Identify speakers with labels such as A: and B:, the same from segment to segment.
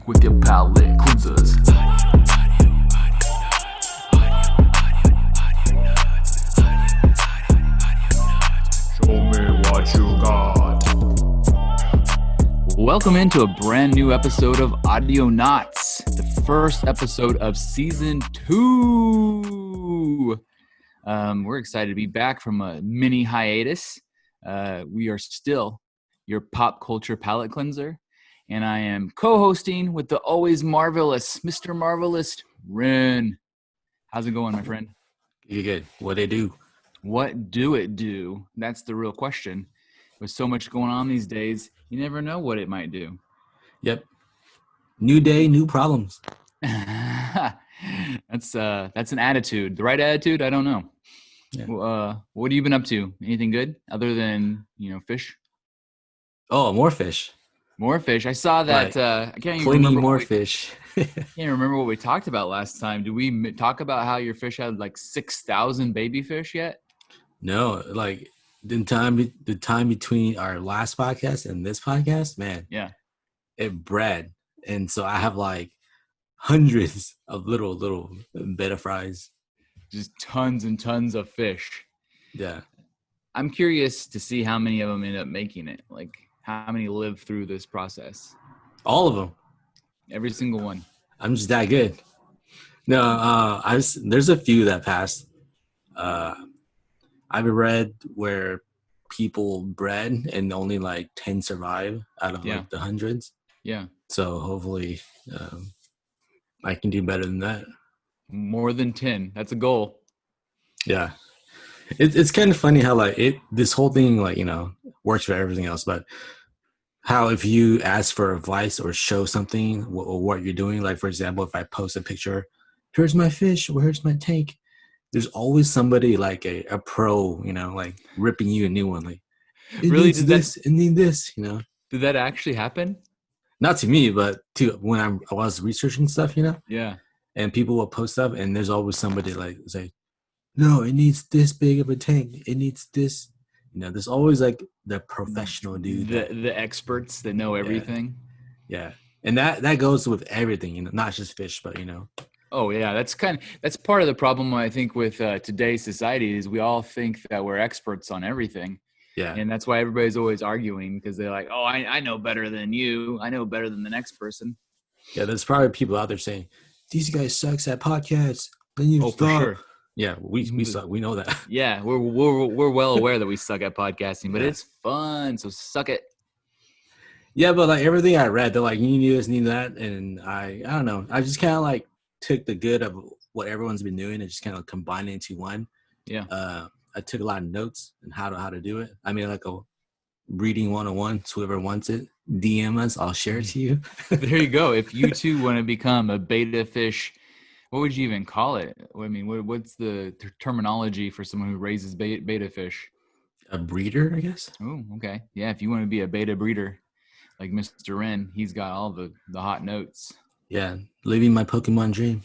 A: with your palate cleansers. Show me what you got. Welcome into a brand new episode of Audionots, the first episode of season 2. We're excited to be back from a mini hiatus. We are still your pop culture palate cleanser, and I am co-hosting with the always marvelous Mr. Marvelous Ren. How's it going, my friend?
B: You good? What they do?
A: What do it do? That's the real question. With so much going on these days, you never know what it might do.
B: Yep. New day, new problems.
A: That's an attitude. The right attitude? I don't know.
B: Yeah.
A: What have you been up to? Anything good other than fish?
B: Oh, more fish.
A: More fish. I saw that.
B: Like,
A: I can't even
B: plenty
A: remember
B: more fish.
A: can't remember what we talked about last time. Did we talk about how your fish had like 6,000 baby fish yet?
B: No, like the time between our last podcast and this podcast, man.
A: Yeah.
B: It bred, and so I have like hundreds of little betta fries.
A: Just tons and tons of fish.
B: Yeah.
A: I'm curious to see how many of them end up making it. Like how many live through this process.
B: All of them.
A: Every single one.
B: I'm just that good. No, there's a few that passed. I've read where people bred and only like 10 survive out of like the hundreds.
A: Yeah.
B: So hopefully I can do better than that.
A: More than 10. That's a goal.
B: Yeah. It's kind of funny how like this whole thing like, works for everything else, but how if you ask for advice or show something or what you're doing, like for example, if I post a picture, here's my fish, or here's my tank, there's always somebody like a pro, like ripping you a new one. Like, it
A: really
B: needs this, it needs this,
A: Did that actually happen?
B: Not to me, but to when I was researching stuff,
A: Yeah.
B: And people will post stuff, and there's always somebody like say, no, it needs this big of a tank. It needs this. There's always like the professional dude.
A: The experts that know everything.
B: Yeah. And that goes with everything, not just fish, but
A: Oh yeah, that's part of the problem I think with today's society is we all think that we're experts on everything.
B: Yeah.
A: And that's why everybody's always arguing because they're like, oh, I know better than you. I know better than the next person.
B: Yeah, there's probably people out there saying, these guys sucks at podcasts. Then you
A: for sure.
B: Yeah, we suck. We know that.
A: Yeah, we're well aware that we suck at podcasting, but it's fun, so suck it.
B: Yeah, but like everything I read, they're like, you need this, need that, and I don't know. I just kind of like took the good of what everyone's been doing and just kind of combined it into one.
A: Yeah.
B: I took a lot of notes on how to do it. I mean, like a reading 101. So whoever wants it, DM us. I'll share it to you.
A: There you go. If you too want to become a beta fish. What would you even call it? I mean, what's the terminology for someone who raises beta fish?
B: A breeder, I guess.
A: Oh, okay. Yeah, if you want to be a beta breeder, like Mr. Ren, he's got all the hot notes.
B: Yeah, living my Pokemon dream.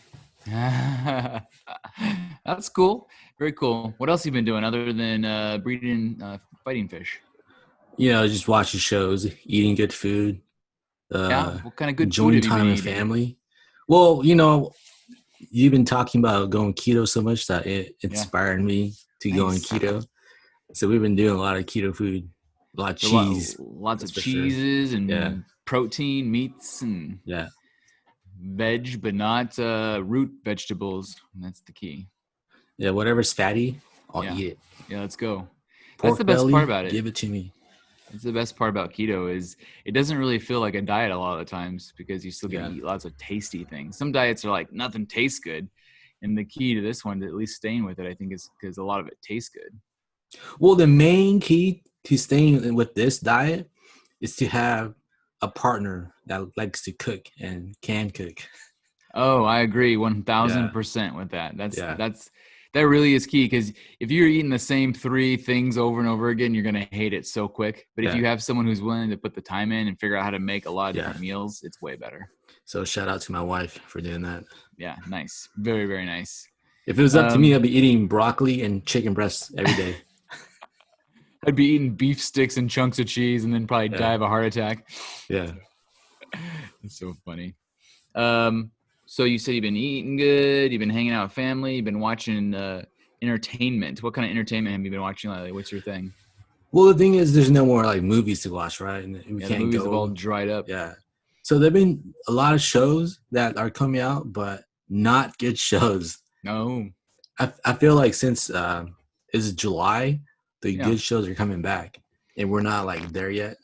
A: That's cool. Very cool. What else have you been doing other than breeding fighting fish?
B: Just watching shows, eating good food.
A: What kind of good
B: enjoying
A: food have
B: time
A: you been
B: with
A: eating?
B: family. Well, you've been talking about going keto so much that it inspired me to go on keto. So we've been doing a lot of keto food, a lot of cheese.
A: Lots of cheeses and protein, meats, and veg, but not root vegetables. That's the key.
B: Yeah, whatever's fatty, I'll eat it.
A: Yeah, let's go.
B: Pork
A: That's the best
B: belly,
A: part about it.
B: Give it to me.
A: That's the best part about keto is it doesn't really feel like a diet a lot of the times because you still get to eat lots of tasty things. Some diets are like nothing tastes good. And the key to this one, to at least staying with it, I think is because a lot of it tastes good.
B: Well, the main key to staying with this diet is to have a partner that likes to cook and can cook.
A: Oh, I agree 1,000% with that. That really is key because if you're eating the same 3 things over and over again, you're going to hate it so quick. But if you have someone who's willing to put the time in and figure out how to make a lot of different meals, it's way better.
B: So shout out to my wife for doing that.
A: Yeah, nice. Very, very nice.
B: If it was up to me, I'd be eating broccoli and chicken breasts every day.
A: I'd be eating beef sticks and chunks of cheese and then probably die of a heart attack.
B: Yeah.
A: It's so funny. So you said you've been eating good, you've been hanging out with family, you've been watching entertainment. What kind of entertainment have you been watching lately? What's your thing?
B: Well, the thing is, there's no more like movies to watch, right? And we
A: Yeah, the
B: can't
A: movies have all
B: go.
A: dried up.
B: Yeah. So there've been a lot of shows that are coming out, but not good shows.
A: Oh,
B: I feel like since it's July, the
A: yeah.
B: good shows are coming back, and we're not like there yet.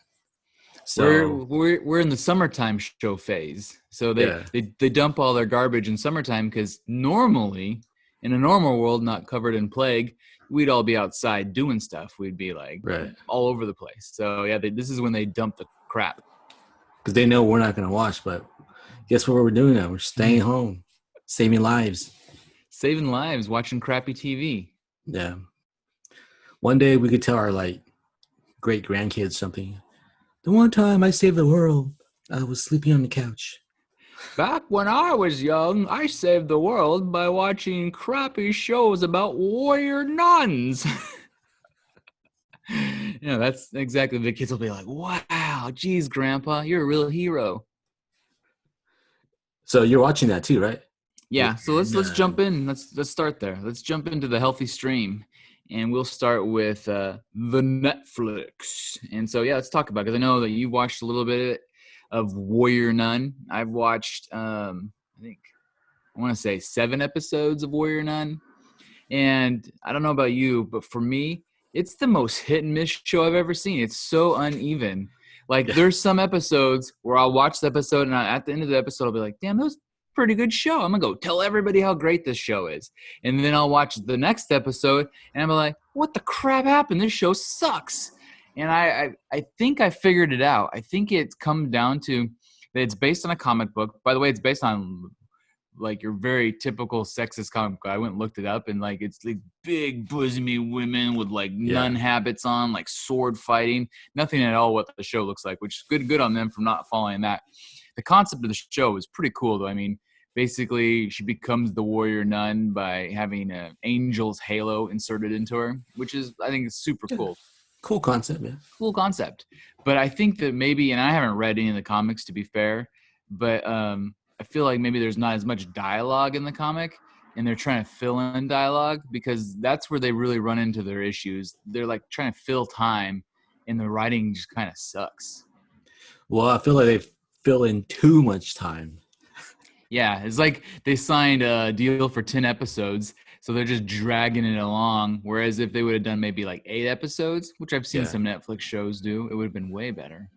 A: We're
B: So
A: we're we're in the summertime show phase. So they
B: yeah,
A: they, they dump all their garbage in summertime because normally in a normal world not covered in plague, we'd all be outside doing stuff. We'd be like
B: right.
A: all over the place. So yeah, this is when they dump the crap.
B: Because they know we're not gonna watch, but guess what we're doing now? We're staying home, saving lives.
A: Saving lives watching crappy TV.
B: Yeah. One day we could tell our like great grandkids something. The one time I saved the world, I was sleeping on the couch.
A: Back when I was young, I saved the world by watching crappy shows about warrior nuns. That's exactly the kids will be like, wow, geez, grandpa, you're a real hero.
B: So you're watching that too, right?
A: Yeah, so
B: Warrior
A: let's jump
B: Nun.
A: in. Let's start there. Let's jump into the healthy stream. And we'll start with the Netflix. And so yeah, let's talk about it, because I know that you watched a little bit of Warrior Nun. I've watched I think I want to say 7 episodes of Warrior Nun. And I don't know about you, but for me, it's the most hit and miss show I've ever seen. It's so uneven. Like
B: Yeah.
A: there's some episodes where I'll watch the episode and at the end of the episode I'll be like, damn, that was a pretty good show. I'm gonna go tell everybody how great this show is. And then I'll watch the next episode and I'm like, what the crap happened? This show sucks. And I think I figured it out. I think it's come down to that it's based on a comic book. By the way, it's based on like your very typical sexist comic book. I went and looked it up, and like it's like big bosomy women with like nun
B: Yeah.
A: habits on, like sword fighting. Nothing at all what the show looks like, which is good on them for not following that. The concept of the show is pretty cool though. I mean, basically she becomes the warrior nun by having an angel's halo inserted into her, which is I think is super
B: Yeah.
A: cool.
B: Cool concept, man.
A: Cool concept. But I think that maybe, and I haven't read any of the comics to be fair, but I feel like maybe there's not as much dialogue in the comic, and they're trying to fill in dialogue because that's where they really run into their issues. They're like trying to fill time, and the writing just kind of sucks.
B: Well, I feel like they fill in too much time.
A: Yeah, it's like they signed a deal for 10 episodes, so they're just dragging it along. Whereas if they would have done maybe like 8 episodes, which I've seen
B: Yeah.
A: some Netflix shows do, it would have been way better.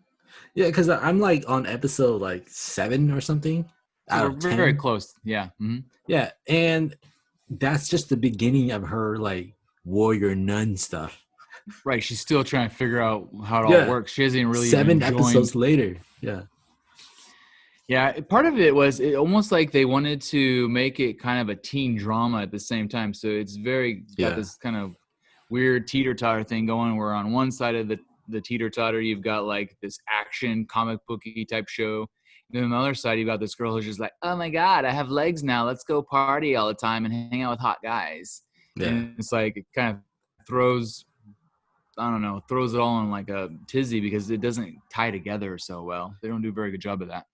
B: Yeah, because I'm like on episode like 7 or something
A: So
B: out
A: we're
B: of
A: very
B: 10.
A: close. Yeah.
B: Yeah, and that's just the beginning of her like warrior nun stuff.
A: Right. She's still trying to figure out how it all
B: Yeah,
A: works. She hasn't really even
B: 7 episodes
A: joined.
B: later. Yeah,
A: Yeah. Part of it was it almost like they wanted to make it kind of a teen drama at the same time. So it's very got
B: yeah,
A: this kind of weird teeter totter thing going where on one side of the teeter totter, you've got like this action comic booky type show. And then on the other side, you've got this girl who's just like, oh my God, I have legs now. Let's go party all the time and hang out with hot guys.
B: yeah,
A: And it's like, it kind of throws I don't know, throws it all in like a tizzy because it doesn't tie together so well. They don't do a very good job of that.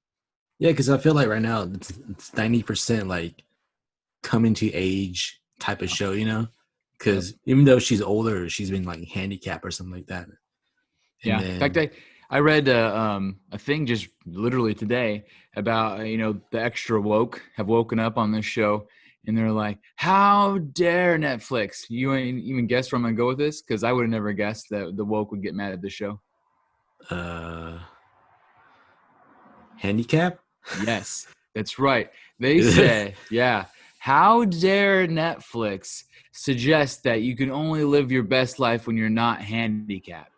B: yeah. Because I feel like right now it's 90% like coming to age type of
A: Yeah.
B: show, you know?
A: Yep.
B: Because even though she's older, she's been like handicapped or something like that. And
A: Yeah. In fact,
B: then
A: I read a thing just literally today about the extra woke have woken up on this show, and they're like, "How dare Netflix? You ain't even guess where I'm gonna go with this because I would have never guessed that the woke would get mad at this show."
B: uh handicap.
A: Yes, that's right. They said, yeah, how dare Netflix suggest that you can only live your best life when you're not handicapped?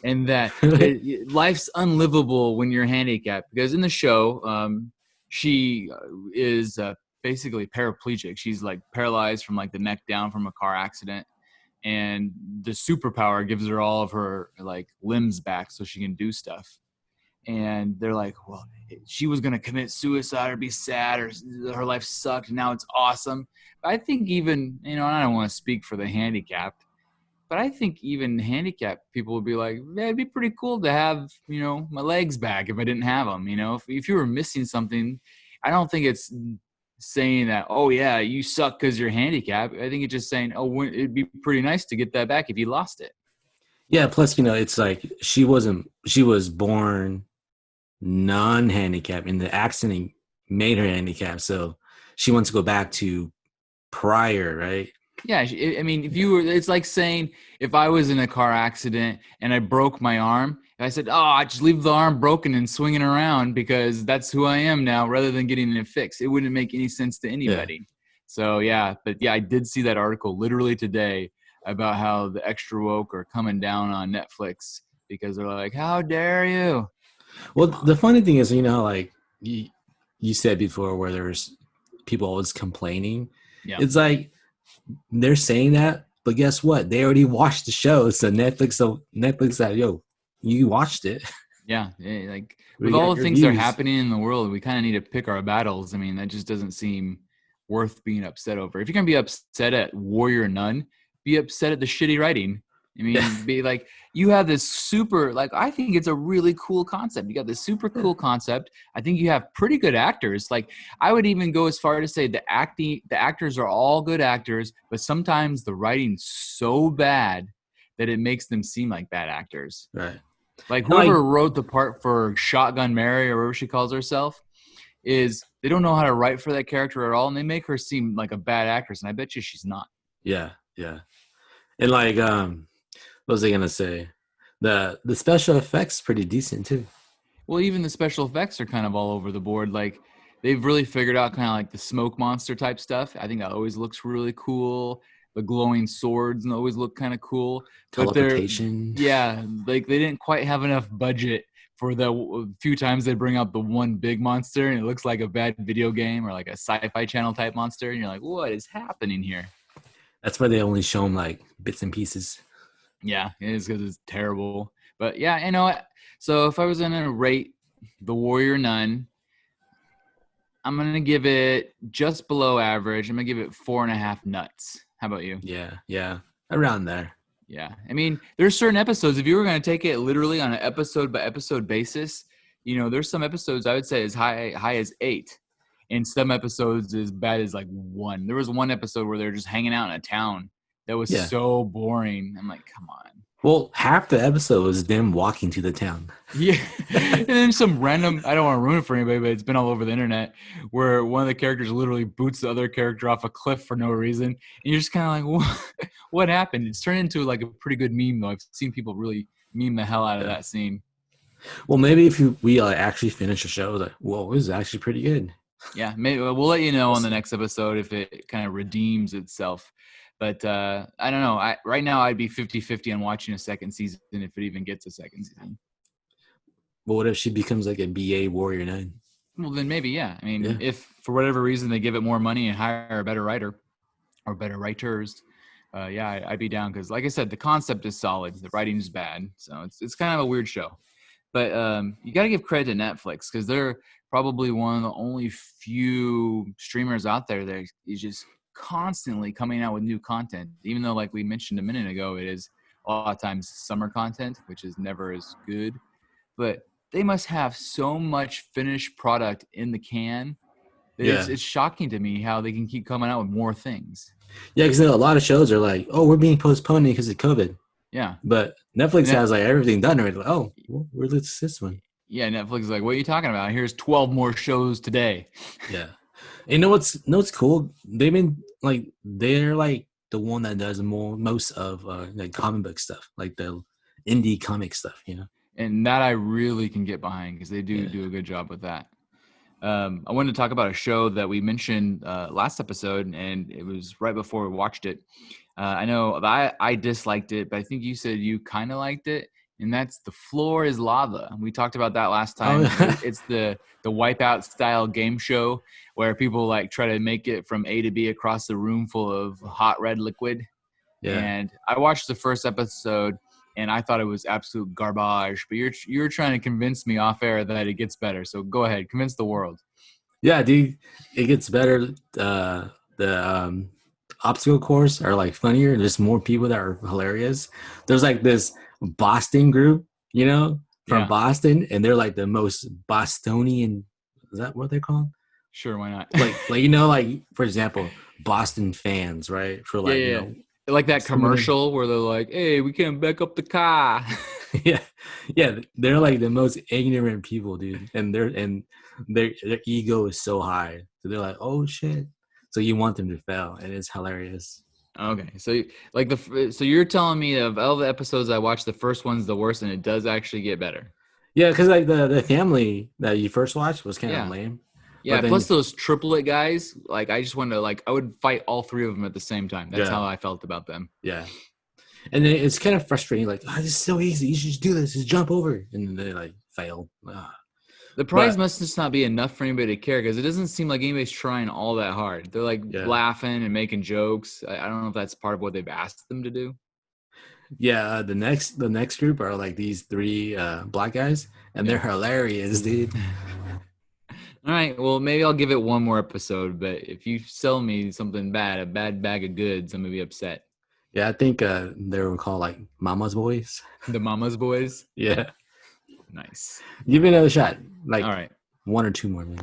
A: And that life's unlivable when you're handicapped. Because in the show, she is basically paraplegic. She's like paralyzed from like the neck down from a car accident. And the superpower gives her all of her like limbs back so she can do stuff, and they're like, well, she was going to commit suicide or be sad or her life sucked and now it's awesome. But I think even, and I don't want to speak for the handicapped, but I think even handicapped people would be like, yeah, it'd be pretty cool to have, my legs back if I didn't have them. If you were missing something, I don't think it's saying that, oh yeah, you suck because you're handicapped. I think it's just saying, oh, it'd be pretty nice to get that back if you lost it.
B: Yeah, plus it's like she was born non-handicapped, and the accident made her handicapped, so she wants to go back to prior, right?
A: Yeah, I mean, if you were, it's like saying if I was in a car accident and I broke my arm, and I said, "Oh, I just leave the arm broken and swinging around because that's who I am now," rather than getting it fixed. It wouldn't make any sense to
B: Yeah.
A: anybody. So yeah, but yeah, I did see that article literally today about how the extra woke are coming down on Netflix because they're like, "How dare you?" Like,
B: Well,
A: come
B: the
A: on.
B: funny thing is, like you said before, where there's people always complaining.
A: Yeah.
B: It's like they're saying that, but guess what? They already watched the show, so Netflix said, "Yo, you watched it.
A: Yeah, like with
B: We
A: all
B: got
A: the
B: your
A: things that are
B: views."
A: happening in the world, we kind of need to pick our battles. I mean, that just doesn't seem worth being upset over. If you're gonna be upset at Warrior Nun, be upset at the shitty writing. I
B: Yeah,
A: mean, be like, you have this super, like, I think it's a really cool concept. You got this super
B: yeah,
A: cool concept. I think you have pretty good actors. Like, I would even go as far to say the actors are all good actors, but sometimes the writing's so bad that it makes them seem like bad actors.
B: right.
A: Like
B: And like,
A: whoever wrote the part for Shotgun Mary or whatever she calls herself is they don't know how to write for that character at all, and they make her seem like a bad actress. And I bet you she's not.
B: yeah, yeah, and like, what was I gonna say? The special effects pretty decent too.
A: Well, even the special effects are kind of all over the board. Like they've really figured out kind of like the smoke monster type stuff. I think that always looks really cool. The glowing swords and always look kind of cool. But they're
B: Teleportation.
A: yeah, like they didn't quite have enough budget for the few times they bring out the one big monster and it looks like a bad video game or like a sci-fi channel type monster and you're like, what is happening here?
B: That's why they only show them like bits and pieces.
A: Yeah, it is because it's terrible. But yeah, you know what? So if I was gonna rate the Warrior Nun, I'm gonna give it just below average. I'm gonna give it 4.5 nuts. How about you?
B: Yeah, yeah, around there.
A: Yeah, I mean, there's certain episodes. If you were gonna take it literally on an episode by episode basis, there's some episodes I would say as high as 8, and some episodes as bad as like 1. There was one episode where they're just hanging out in a town that was
B: Yeah.
A: so boring. I'm like, come on.
B: Well, half the episode was them walking to the town.
A: Yeah, and then some random. I don't want to ruin it for anybody, but it's been all over the internet where one of the characters literally boots the other character off a cliff for no reason, and you're just kind of like, what happened? It's turned into like a pretty good meme though. I've seen people really meme the hell out of
B: Yeah.
A: that scene.
B: Well, maybe if we actually finish the show, like, whoa, this is actually pretty good.
A: Yeah, maybe we'll let you know
B: We'll
A: on the
B: see.
A: next episode if it kind of redeems itself. But I don't know. Right now I'd be 50-50 on watching a second season if it even gets a second season.
B: But what if she becomes like a BA Warrior 9?
A: Well, then maybe, yeah. I mean,
B: Yeah.
A: if for whatever reason they give it more money and hire a better writer or better writers, yeah, I'd be down because, like I said, the concept is solid. The writing's bad, so it's kind of a weird show. But you got to give credit to Netflix because they're probably one of the only few streamers out there that is just constantly coming out with new content. Even though, like we mentioned a minute ago, it is a lot of times summer content, which is never as good. But they must have so much finished product in the can that
B: Yeah.
A: it's shocking to me how they can keep coming out with more things.
B: Yeah, because a lot of shows are like, oh, we're being postponed because of COVID.
A: Yeah.
B: But Netflix
A: And
B: has like everything done already. Like, oh, well, where's this one?
A: yeah, Netflix is like, what are you talking about? Here's 12 more shows today.
B: Yeah. And what's cool? They're like the one that does most of like comic book stuff, like the indie comic stuff.
A: And that I really can get behind because they
B: Yeah.
A: do a good job with that. I wanted to talk about a show that we mentioned last episode, and it was right before we watched it. I know I disliked it, but I think you said you kind of liked it, and that's The Floor is Lava. We talked about that last
B: Oh
A: time.
B: yeah.
A: It's the Wipeout style game show where people like try to make it from A to B across a room full of hot red liquid.
B: Yeah.
A: And I watched the first episode and I thought it was absolute garbage. But you're trying to convince me off air that it gets better. So go ahead, convince the world.
B: Yeah, dude. It gets better. The obstacle course are like funnier. There's more people that are hilarious. There's like this Boston group, from
A: Yeah,
B: Boston, and they're like the most Bostonian. Is that what they're called?
A: Sure, why not?
B: like for example, Boston fans, right? For
A: Yeah,
B: like
A: yeah. Like that
B: some of them,
A: commercial where they're like, "Hey, we can't back up the car."
B: yeah, yeah, they're like the most ignorant people, dude, and their ego is so high, so they're like, oh shit, so you want them to fail, and it's hilarious.
A: Okay, so like so you're telling me of all the episodes I watched, the first one's the worst, and it does actually get better.
B: Yeah, because like the family that you first watched was kind of
A: Yeah,
B: lame, but
A: yeah.
B: then
A: Plus those triplet guys, like I just wanted to I would fight all three of them at the same time. That's
B: yeah,
A: how I felt about them.
B: yeah, and then it's kind of frustrating. Like, oh, this is so easy. You should just do this. Just jump over, and then they like fail.
A: The prize
B: But
A: must just not be enough for anybody to care because it doesn't seem like anybody's trying all that hard. They're like
B: yeah,
A: laughing and making jokes. I don't know if that's part of what they've asked them to do.
B: yeah. The next group are like these three black guys, and they're
A: Yeah.
B: hilarious, dude.
A: All right. Well, maybe I'll give it one more episode. But if you sell me something bad, a bad bag of goods, I'm gonna be upset.
B: Yeah, I think they were called like Mama's Boys.
A: The Mama's Boys.
B: Yeah,
A: Nice.
B: give it another shot.
A: All
B: Like
A: right.
B: one or two more, maybe.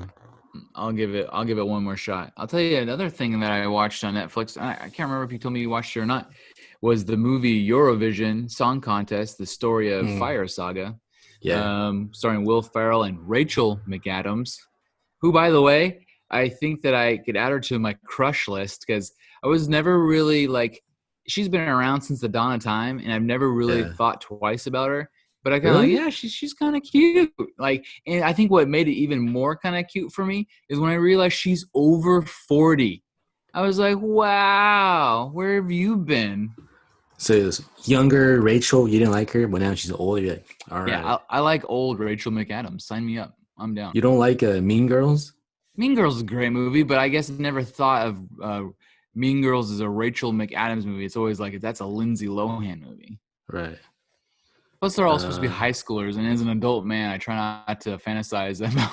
A: I'll give it one more shot. I'll tell you another thing that I watched on Netflix. I can't remember if you told me you watched it or not. Was the movie Eurovision Song Contest: The Story of
B: Mm,
A: Fire Saga,
B: yeah,
A: starring Will Ferrell and Rachel McAdams, who, by the way, I think that I could add her to my crush list because I was never really like, she's been around since the dawn of time, and I've never really
B: yeah.
A: thought twice about her. But I kind of like,
B: Really?
A: yeah, she's kind of cute. Like, and I think what made it even more kind of cute for me is when I realized she's over 40. I was like, wow, where have you been?
B: So it was younger Rachel, you didn't like her, but now she's older. You're like, all
A: Yeah,
B: right.
A: I like old Rachel McAdams. Sign me up. I'm down.
B: You don't like Mean Girls?
A: Mean Girls is a great movie, but I guess I never thought of Mean Girls as a Rachel McAdams movie. It's always like that's a Lindsay Lohan movie.
B: Right.
A: Plus, they're all supposed to be
B: Uh,
A: high schoolers, and as an adult man, I try not to fantasize about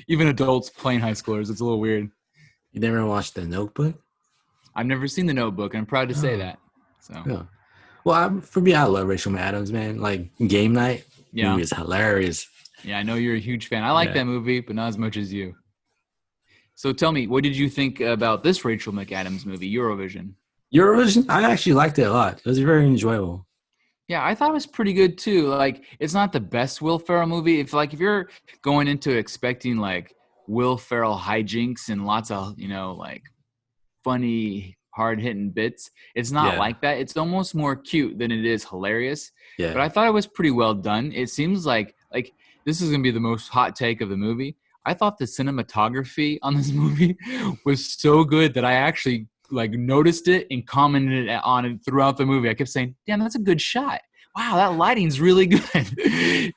A: even adults playing high schoolers. It's a little weird.
B: you never watched The Notebook?
A: I've never seen The Notebook, and I'm proud to say
B: Oh,
A: that. So,
B: yeah. Well, for me, I love Rachel McAdams, man. Like Game Night
A: yeah,
B: movie is hilarious.
A: yeah, I know you're a huge fan. I like
B: Yeah.
A: that movie, but not as much as you. So, tell me, what did you think about this Rachel McAdams movie, Eurovision?
B: Eurovision, I actually liked it a lot. It was very enjoyable.
A: Yeah, I thought it was pretty good too. Like, it's not the best Will Ferrell movie. If you're going into expecting like Will Ferrell hijinks and lots of like funny, hard hitting bits, it's not
B: Yeah.
A: like that. It's almost more cute than it is hilarious. But
B: Yeah.
A: I thought it was pretty well done. It seems like this is gonna be the most hot take of the movie. I thought the cinematography on this movie was so good that I actually like noticed it and commented on it throughout the movie. I kept saying, "Damn, that's a good shot. Wow, that lighting's really good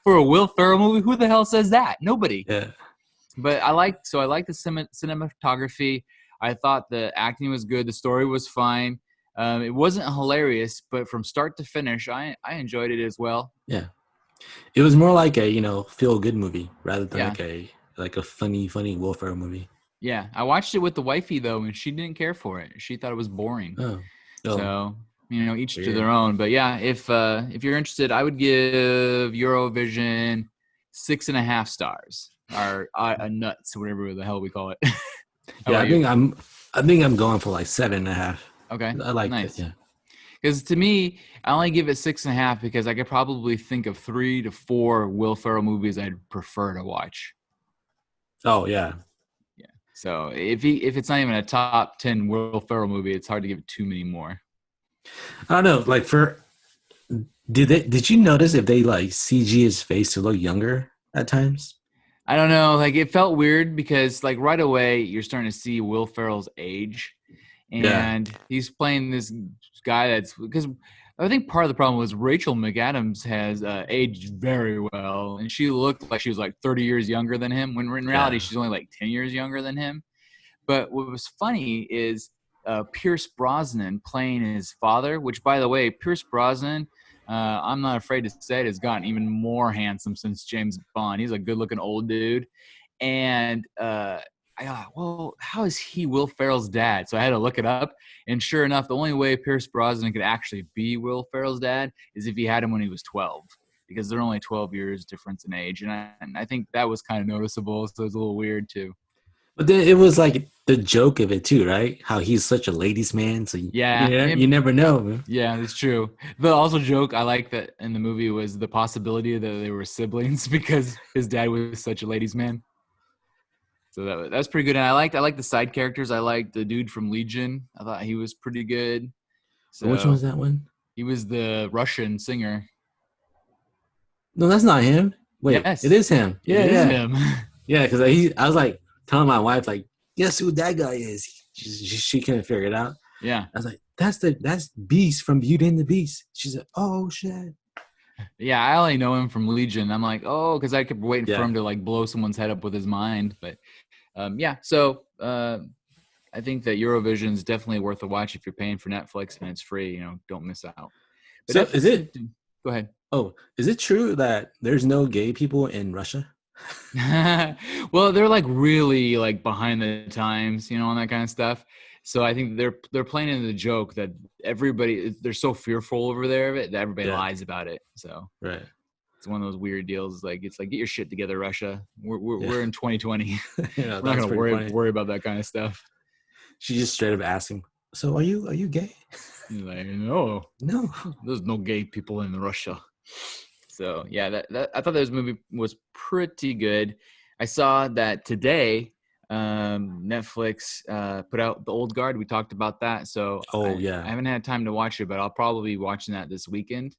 A: for a Will Ferrell movie. Who the hell says that? Nobody."
B: Yeah.
A: But I like the cinematography. I thought the acting was good. The story was fine. It wasn't hilarious, but from start to finish, I enjoyed it as well.
B: Yeah. It was more like a, feel good movie rather than
A: Yeah,
B: like a funny Will Ferrell movie.
A: yeah. I watched it with the wifey though, and she didn't care for it. She thought it was boring.
B: Oh. Oh,
A: So each to their
B: weird.
A: own. But yeah, if you're interested, I would give Eurovision 6.5 stars or nuts, whatever the hell we call it. How
B: Yeah,
A: about you?
B: I think I'm going for like 7.5.
A: Okay,
B: I liked it.
A: nice.
B: Yeah.
A: Because to me, I only give it 6.5 because I could probably think of 3 to 4 Will Ferrell movies I'd prefer to watch.
B: Oh yeah.
A: Yeah. So if it's not even a top 10 Will Ferrell movie, it's hard to give it too many more.
B: I don't know. Like did you notice if they like CG his face to look younger at times?
A: I don't know. Like it felt weird because like right away you're starting to see Will Ferrell's age,
B: Yeah.
A: and he's playing this guy that's because I think part of the problem was Rachel McAdams has aged very well, and she looked like she was like 30 years younger than him. When in reality
B: Yeah.
A: she's only like 10 years younger than him. But what was funny is Pierce Brosnan playing his father, which, by the way, Pierce Brosnan, I'm not afraid to say it, has gotten even more handsome since James Bond. He's a good looking old dude. And I thought, well, how is he Will Ferrell's dad? So I had to look it up. And sure enough, the only way Pierce Brosnan could actually be Will Ferrell's dad is if he had him when he was 12, because they're only 12 years difference in age. And I think that was kind of noticeable. So it was a little weird too.
B: But then it was like the joke of it too, right? How he's such a ladies' man, so
A: Yeah,
B: you never know. Man.
A: yeah, it's true. The also joke I like that in the movie was the possibility that they were siblings because his dad was such a ladies' man. So that's pretty good. And I liked the side characters. I liked the dude from Legion. I thought he was pretty good.
B: Which one
A: So
B: was that one?
A: he was the Russian singer.
B: No, that's not him. Wait, it
A: Yes,
B: is him.
A: it
B: Yeah,
A: is
B: yeah,
A: him.
B: yeah. Because I was like telling my wife, like, guess who that guy is? She couldn't figure it out.
A: Yeah,
B: I was like, that's Beast from Beauty and the Beast. She said, oh shit.
A: yeah. I only know him from Legion. I'm like, oh, because I kept waiting for
B: Yeah,
A: him to like blow someone's head up with his mind. But yeah. So I think that Eurovision is definitely worth a watch if you're paying for Netflix and it's free. Don't miss out. But
B: so is
A: Netflix is.
B: it?
A: Go ahead.
B: Oh, is it true that there's no gay people in Russia?
A: Well, they're like really like behind the times, on that kind of stuff. So I think they're playing into the joke that they're so fearful over there of it that everybody
B: Yeah,
A: lies about it. So
B: right.
A: it's one of those weird deals. Like it's like get your shit together, Russia. We're,
B: Yeah,
A: we're in 2020.
B: yeah,
A: We're not
B: that's
A: gonna
B: pretty funny.
A: worry about that kind of stuff.
B: She just straight up asked him, "So are you gay?"
A: He's like, no,
B: No.
A: there's no gay people in Russia. So yeah, that I thought this movie was pretty good. I saw that today. Netflix put out The Old Guard. We talked about that, so
B: Oh
A: I
B: yeah,
A: haven't had time to watch it, but I'll probably be watching that this weekend,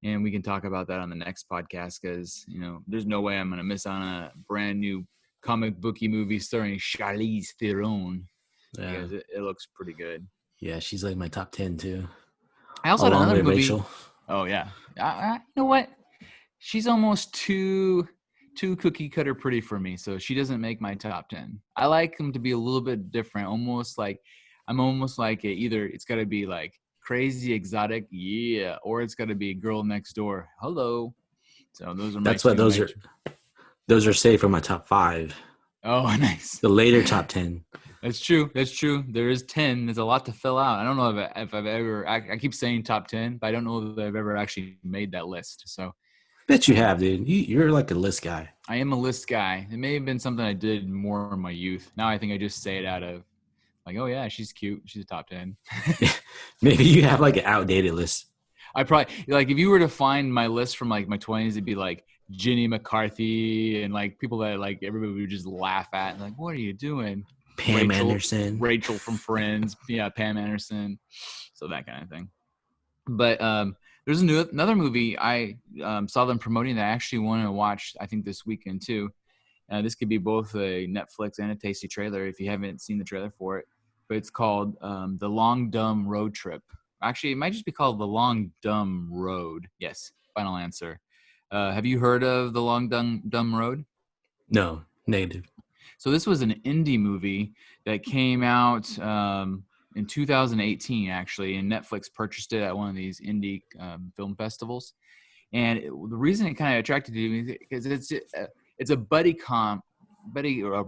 A: and we can talk about that on the next podcast because there's no way I'm gonna miss on a brand new comic booky movie starring Charlize Theron
B: yeah,
A: because it looks pretty good.
B: yeah. She's like my top 10 too,
A: I also had
B: along
A: another
B: with
A: movie.
B: Rachel.
A: Oh yeah, you know what? She's almost too cookie cutter pretty for me, so she doesn't make my top 10. I like them to be a little bit different, almost like I'm almost like either it's got to be like crazy exotic, yeah, or it's got to be girl next door, hello. So those are my
B: That's what
A: two
B: those are.
A: major.
B: Those are saved for my top 5.
A: Oh, nice.
B: The later top 10.
A: That's true. That's true. There is 10. There's a lot to fill out. I don't know if I've ever. I keep saying top 10, but I don't know that I've ever actually made that list. So
B: Bet you
A: um,
B: have, dude. You're like a list guy.
A: I am a list guy. It may have been something I did more in my youth. Now I think I just say it out of like, oh yeah, she's cute. She's a top 10.
B: Maybe you have like an outdated list.
A: I probably like if you were to find my list from like my 20s, it'd be like Ginny McCarthy and like people that like everybody would just laugh at and like, what are you doing?
B: Pam
A: Rachel,
B: Anderson.
A: Rachel from Friends, yeah, Pam Anderson, so that kind of thing. But there's another movie I saw them promoting that I actually want to watch. I think this weekend too. This could be both a Netflix and a tasty trailer if you haven't seen the trailer for it. But it's called The Long Dumb Road Trip. Actually, it might just be called The Long Dumb Road. Yes, final answer. Have you heard of The Long Dumb Road?
B: No, negative.
A: So this was an indie movie that came out in 2018, actually, and Netflix purchased it at one of these indie film festivals. And the reason it kind of attracted to me is because it's a buddy or a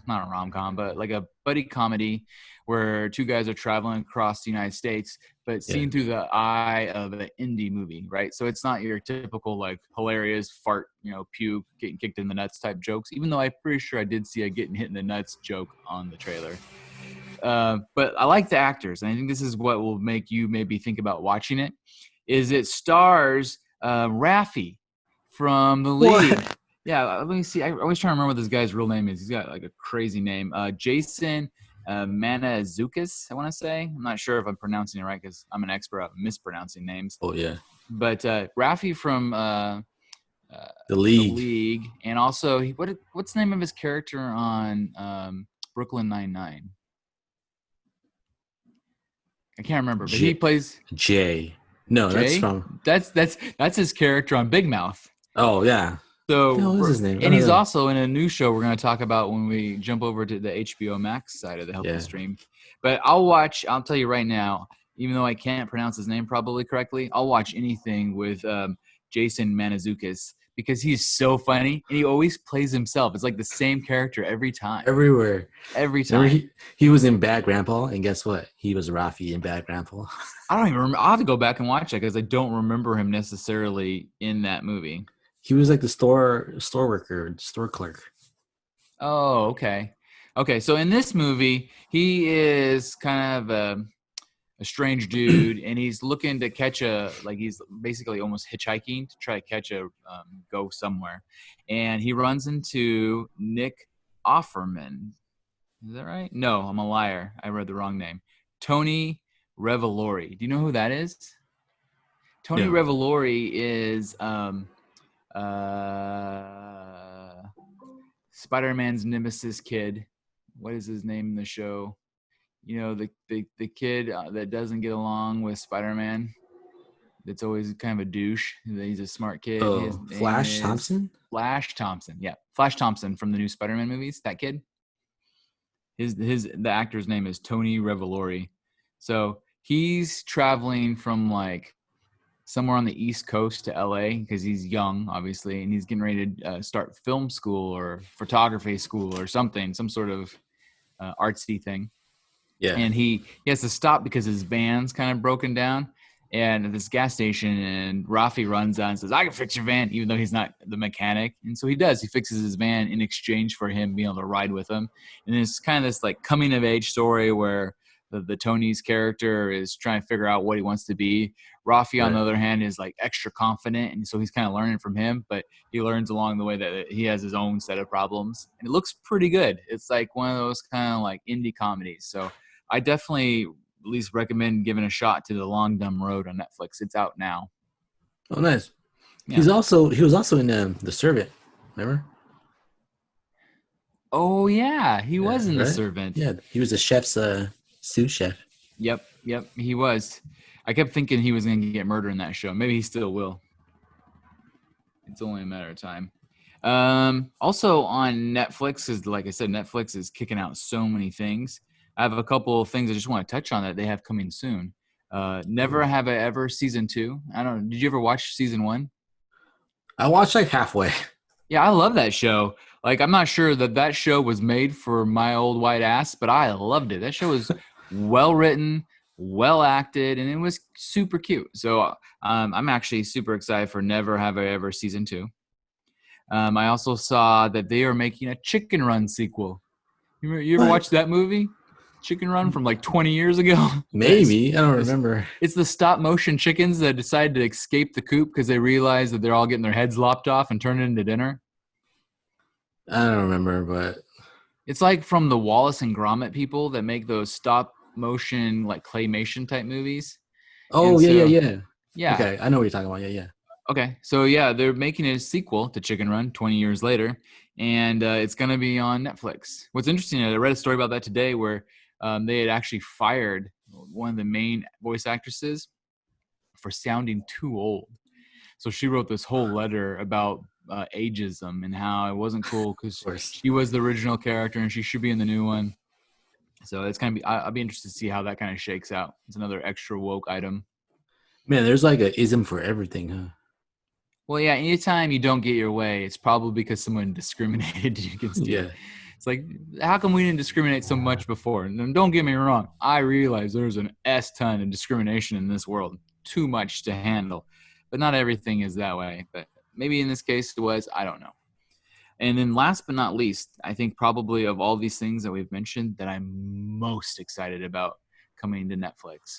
A: not a rom com, but like a buddy comedy where two guys are traveling across the United States, but
B: Yeah.
A: seen through the eye of an indie movie, right? So it's not your typical like hilarious fart, puke, getting kicked in the nuts type jokes. Even though I'm pretty sure I did see a getting hit in the nuts joke on the trailer. But I like the actors, and I think this is what will make you maybe think about watching it. Is it stars Raffi from The League?
B: What?
A: Yeah, let me see. I always try to remember what this guy's real name is. He's got like a crazy name. Jason Manazukis, I want to say. I'm not sure if I'm pronouncing it right because I'm an expert at mispronouncing names.
B: Oh yeah.
A: But Raffi from
B: The
A: The
B: League.
A: League, and also what's the name of his character on Brooklyn Nine-Nine? I can't remember, but he
B: J.
A: plays
B: J. No, that's
A: Jay.
B: from.
A: That's his character on Big Mouth.
B: Oh yeah. What the
A: So,
B: hell is his name? I
A: and
B: don't
A: he's
B: know.
A: also in a new show we're going to talk about when we jump over to the HBO Max side of the Healthy
B: Yeah.
A: Stream. But I'll tell you right now, even though I can't pronounce his name probably correctly, I'll watch anything with Jason Manazukis because he's so funny and he always plays himself. It's like the same character every time.
B: Everywhere.
A: Every
B: Remember
A: time.
B: he was in Bad Grandpa, and guess what? He was Rafi in Bad Grandpa.
A: I don't even remember. I'll have to go back and watch that because I don't remember him necessarily in that movie.
B: He was like the store worker, store clerk.
A: Oh, okay. Okay, so in this movie, he is kind of a strange dude, and he's looking to catch he's basically almost hitchhiking to try to catch go somewhere, and he runs into Nick Offerman. Is that right? No, I'm a liar. I read the wrong name. Tony Revolori. Do you know who that is? Tony
B: No.
A: Revolori is uh, Spider-Man's nemesis kid. What is his name in the show? You know, the kid that doesn't get along with Spider-Man. That's always kind of a douche. He's a smart kid. His
B: Oh,
A: name
B: Flash
A: is
B: Thompson.
A: Flash Thompson. Yeah, Flash Thompson from the new Spider-Man movies. That kid. The actor's name is Tony Revolori. So he's traveling from like somewhere on the East Coast to LA because he's young, obviously, and he's getting ready to start film school or photography school or something, some sort of artsy thing.
B: Yeah.
A: And he has to stop because his van's kind of broken down. And at this gas station, and Rafi runs out and says, "I can fix your van," even though he's not the mechanic. And so he does. He fixes his van in exchange for him being able to ride with him. And it's kind of this like coming of age story where the Tony's character is trying to figure out what he wants to be. Rafi, on the
B: Right.
A: other hand, is like extra confident, and so he's kind of learning from him. But he learns along the way that he has his own set of problems, and it looks pretty good. It's like one of those kind of like indie comedies. So I definitely at least recommend giving a shot to The Long Dumb Road on Netflix. It's out now.
B: Oh, nice.
A: Yeah.
B: He was also in The Servant. Remember?
A: Oh yeah, he
B: Yeah.
A: was in The
B: Right.
A: Servant.
B: Yeah. He was a chef's sous chef.
A: Yep, he was. I kept thinking he was going to get murdered in that show. Maybe he still will. It's only a matter of time. Also on Netflix, is like I said, Netflix is kicking out so many things. I have a couple of things I just want to touch on that they have coming soon. Never
B: Ooh.
A: Have I Ever season 2. I don't know. Did you ever watch season 1?
B: I watched like halfway.
A: Yeah, I love that show. Like, I'm not sure that show was made for my old white ass, but I loved it. That show was well written, well acted, and it was super cute. So I'm actually super excited for Never Have I Ever season 2. I also saw that they are making a Chicken Run sequel. You ever
B: What?
A: watched that movie, Chicken Run, from like 20 years ago? That's
B: Maybe. I don't
A: it's,
B: remember.
A: it's the stop motion chickens that decided to escape the coop because they realized that they're all getting their heads lopped off and turned into dinner.
B: I don't remember, but
A: It's like from the Wallace and Gromit people that make those stop motion like claymation type movies. And
B: oh yeah, yeah,
A: so
B: yeah.
A: yeah,
B: Okay, I know what you're talking about. Yeah, yeah.
A: okay. So yeah, they're making a sequel to Chicken Run 20 years later, and it's going to be on Netflix. What's interesting, I read a story about that today where they had actually fired one of the main voice actresses for sounding too old. So she wrote this whole letter about ageism and how it wasn't cool
B: Of
A: because
B: course.
A: she was the original character and she should be in the new one. So it's gonna be. I'll be interested to see how that kind of shakes out. It's another extra woke item.
B: Man, there's like a ism for everything, huh?
A: Well, yeah. Anytime you don't get your way, it's probably because someone discriminated against you.
B: Yeah.
A: It's like, how come we didn't discriminate so much before? And don't get me wrong, I realize there's an S ton of discrimination in this world, too much to handle, but not everything is that way. But maybe in this case it was. I don't know. And then last but not least, I think probably of all these things that we've mentioned that I'm most excited about coming to Netflix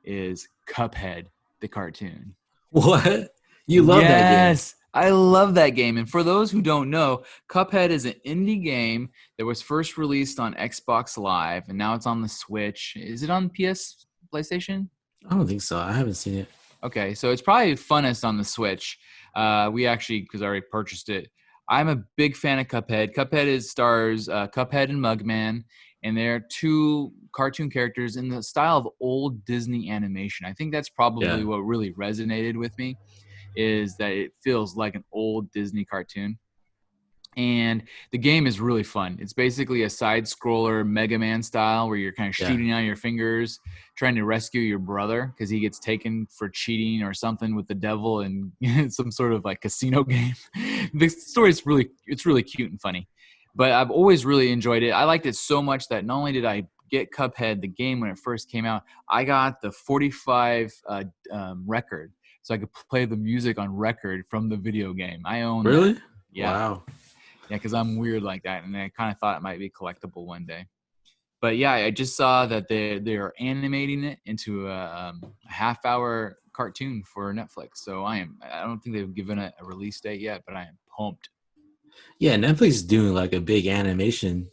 A: is Cuphead, the cartoon.
B: What? You love that game.
A: Yes, I love that game. And for those who don't know, Cuphead is an indie game that was first released on Xbox Live and now it's on the Switch. Is it on PS, PlayStation?
B: I don't think so. I haven't seen it.
A: Okay, so it's probably funnest on the Switch. We actually, because I already purchased it. I'm a big fan of Cuphead. Cuphead is stars Cuphead and Mugman, and they're two cartoon characters in the style of old Disney animation. I think that's probably
B: Yeah.
A: what really resonated with me, is that it feels like an old Disney cartoon. And the game is really fun. It's basically a side scroller Mega Man style where you're kind of
B: Yeah.
A: shooting out your fingers trying to rescue your brother because he gets taken for cheating or something with the devil in some sort of like casino game. The story is really cute and funny. But I've always really enjoyed it. I liked it so much that not only did I get Cuphead the game when it first came out, I got the 45 record so I could play the music on record from the video game. I own that.
B: Really?
A: Yeah.
B: Wow.
A: Yeah, because I'm weird like that, and I kind of thought it might be collectible one day. But yeah, I just saw that they're animating it into a half-hour cartoon for Netflix. So I don't think they've given it a release date yet, but I am pumped.
B: Yeah, Netflix is doing like a big animation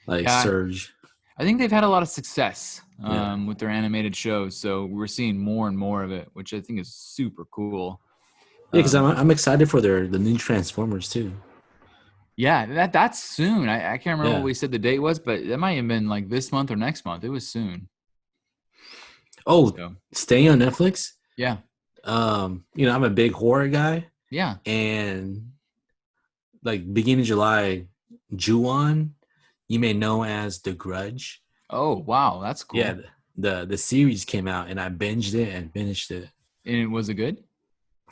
B: like
A: Yeah,
B: surge.
A: I think they've had a lot of success
B: Yeah.
A: with their animated shows. So we're seeing more and more of it, which I think is super cool.
B: Yeah, because
A: Um,
B: I'm excited for the new Transformers too.
A: yeah, that's soon. I can't remember what
B: Yeah.
A: we said the date was, but that might have been like this month or next month. It was soon.
B: Oh,
A: So
B: staying on Netflix.
A: yeah,
B: I'm a big horror guy,
A: yeah.
B: and like beginning of July, Ju-on, you may know as The Grudge.
A: Oh wow, that's
B: Yeah,
A: cool.
B: the series came out, and I binged it and finished it.
A: And was it good?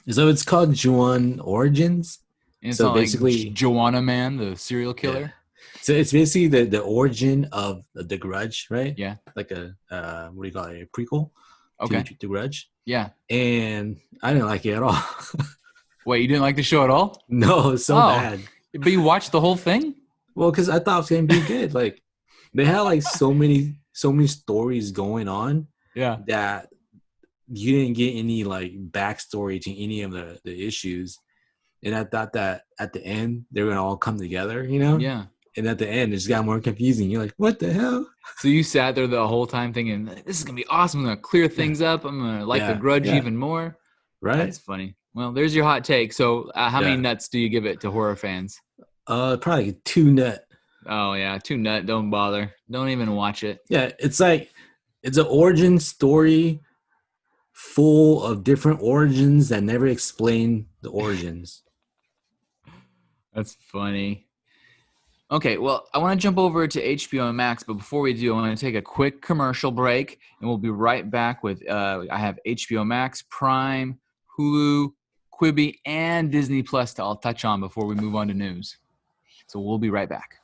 B: So it's called Ju-on Origins.
A: And it's
B: So
A: not like
B: basically,
A: Joanna Man, the serial
B: yeah.
A: killer.
B: So it's basically the origin of The Grudge, right?
A: Yeah.
B: Like a what do you call it? A prequel to
A: Okay.
B: The Grudge.
A: Yeah.
B: And I didn't like it at all.
A: Wait, you didn't like the show at all?
B: No, it's so
A: Oh,
B: bad.
A: but you watched the whole thing?
B: Well, because I thought it was gonna be good. Like they had like so many stories going on
A: Yeah.
B: that you didn't get any like backstory to any of the issues. And I thought that at the end they were gonna all come together, you know?
A: Yeah.
B: And at the end it just got more confusing. You're like, what the hell?
A: So you sat there the whole time thinking, this is gonna be awesome. I'm gonna clear
B: Yeah.
A: things up. I'm gonna like the
B: Yeah.
A: grudge
B: Yeah.
A: even more.
B: Right?
A: That's funny. Well, there's your hot take. So how many
B: Yeah.
A: nuts do you give it to horror fans?
B: Probably two nut.
A: Oh yeah, two nut. Don't bother. Don't even watch it.
B: Yeah, it's like it's an origin story full of different origins that never explain the origins.
A: That's funny. Okay, well, I want to jump over to HBO Max, but before we do, I want to take a quick commercial break, and we'll be right back with. I have HBO Max, Prime, Hulu, Quibi, and Disney Plus to all touch on before we move on to news. So we'll be right back.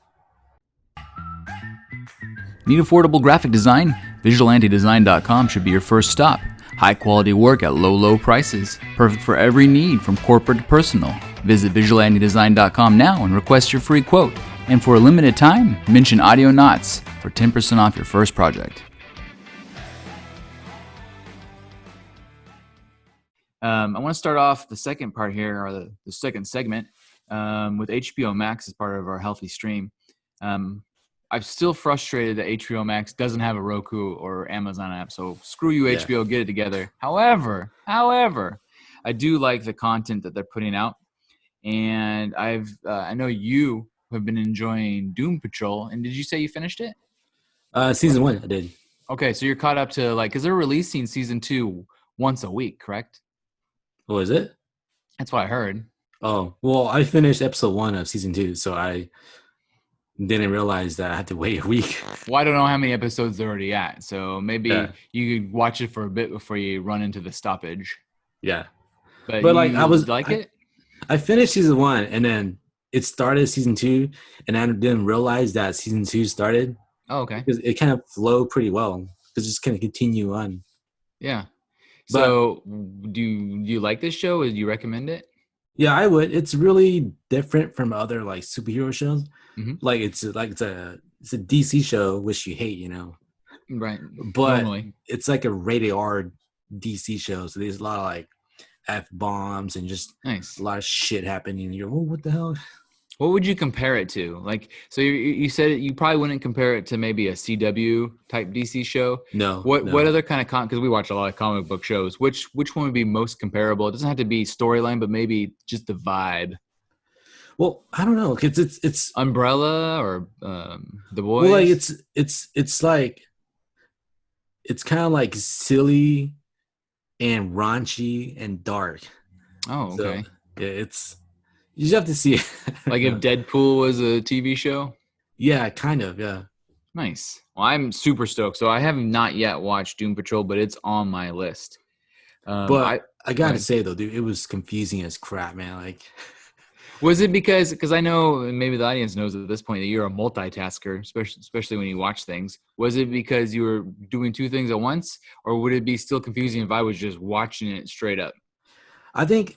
A: Need affordable graphic design? VisualAntiDesign.com should be your first stop. High quality work at low prices. Perfect for every need from corporate to personal. Visit VisualAntiDesign.com now and request your free quote. And for a limited time, mention Audionots for 10% off your first project. I want to start off the second part here, or the second segment, with HBO Max as part of our healthy stream. I'm still frustrated that HBO Max doesn't have a Roku or Amazon app, so screw you,
B: Yeah.
A: HBO, get it together. However, I do like the content that they're putting out, and I know you have been enjoying Doom Patrol. And did you say you finished it?
B: Season one, I did.
A: Okay, so you're caught up to because they're releasing season 2 once a week, correct?
B: What was it?
A: That's what I heard.
B: Oh, well, I finished episode one of season two, so I didn't realize that I had to wait a week.
A: Well, I don't know how many episodes they're already at, so
B: Yeah,
A: maybe you could watch it for a bit before you run into the stoppage.
B: yeah.
A: But
B: But like,
A: you like it?
B: I finished season one, and then it started season two, and I didn't realize that season two started
A: Oh, okay.
B: because it kind of flowed pretty well because it's kind of continue on.
A: Yeah.
B: But
A: So, do you like this show? Would you recommend it?
B: yeah, I would. It's really different from other like superhero shows.
A: Hmm.
B: Like it's a DC show, which you hate,
A: Right.
B: but
A: Normally.
B: it's like a rated R DC show. So there's a lot of like F bombs and just
A: Nice.
B: a lot of shit happening. And you're, oh, what the hell?
A: What would you compare it to? Like, so you said you probably wouldn't compare it to maybe a CW type DC show.
B: No,
A: What
B: no.
A: other kind of because we watch a lot of comic book shows. Which one would be most comparable? It doesn't have to be storyline, but maybe just the vibe.
B: Well, I don't know. It's
A: Umbrella or The
B: well, like
A: Boys.
B: it's like it's kind of like silly and raunchy and dark.
A: Oh,
B: So
A: okay.
B: yeah, it's you just have to see it.
A: Like if
B: No.
A: Deadpool was a TV show.
B: Yeah, kind of. Yeah,
A: Nice. Well, I'm super stoked. So I have not yet watched Doom Patrol, but it's on my list.
B: but
A: I
B: I
A: Go
B: gotta
A: ahead.
B: say though, dude, it was confusing as crap, man. Like,
A: Was it because I know and maybe the audience knows at this point that you're a multitasker, especially when you watch things. Was it because you were doing two things at once, or would it be still confusing if I was just watching it straight up?
B: I think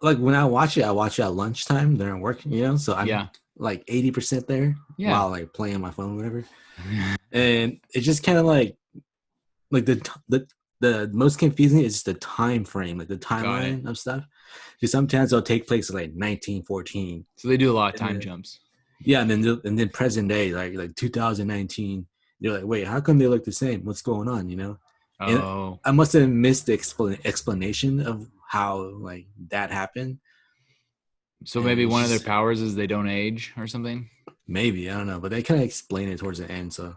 B: like when I watch it at lunchtime during work, you know, so I'm
A: Yeah.
B: like 80% there
A: Yeah.
B: while like playing on my phone or whatever. And it's just kind of like the most confusing is the time frame, like the
A: Got it.
B: timeline of stuff. Because sometimes they'll take place in like 1914,
A: So they do a lot of
B: and
A: time
B: then
A: jumps.
B: yeah, and then present day, like 2019. You're like, wait, how come they look the same? What's going on? You know? And
A: Oh.
B: I must have missed the explanation of how like that happened,
A: So
B: and
A: maybe
B: it's
A: one of their
B: just
A: powers is they don't age or something.
B: maybe I don't know, but they kind of explain it towards the end. So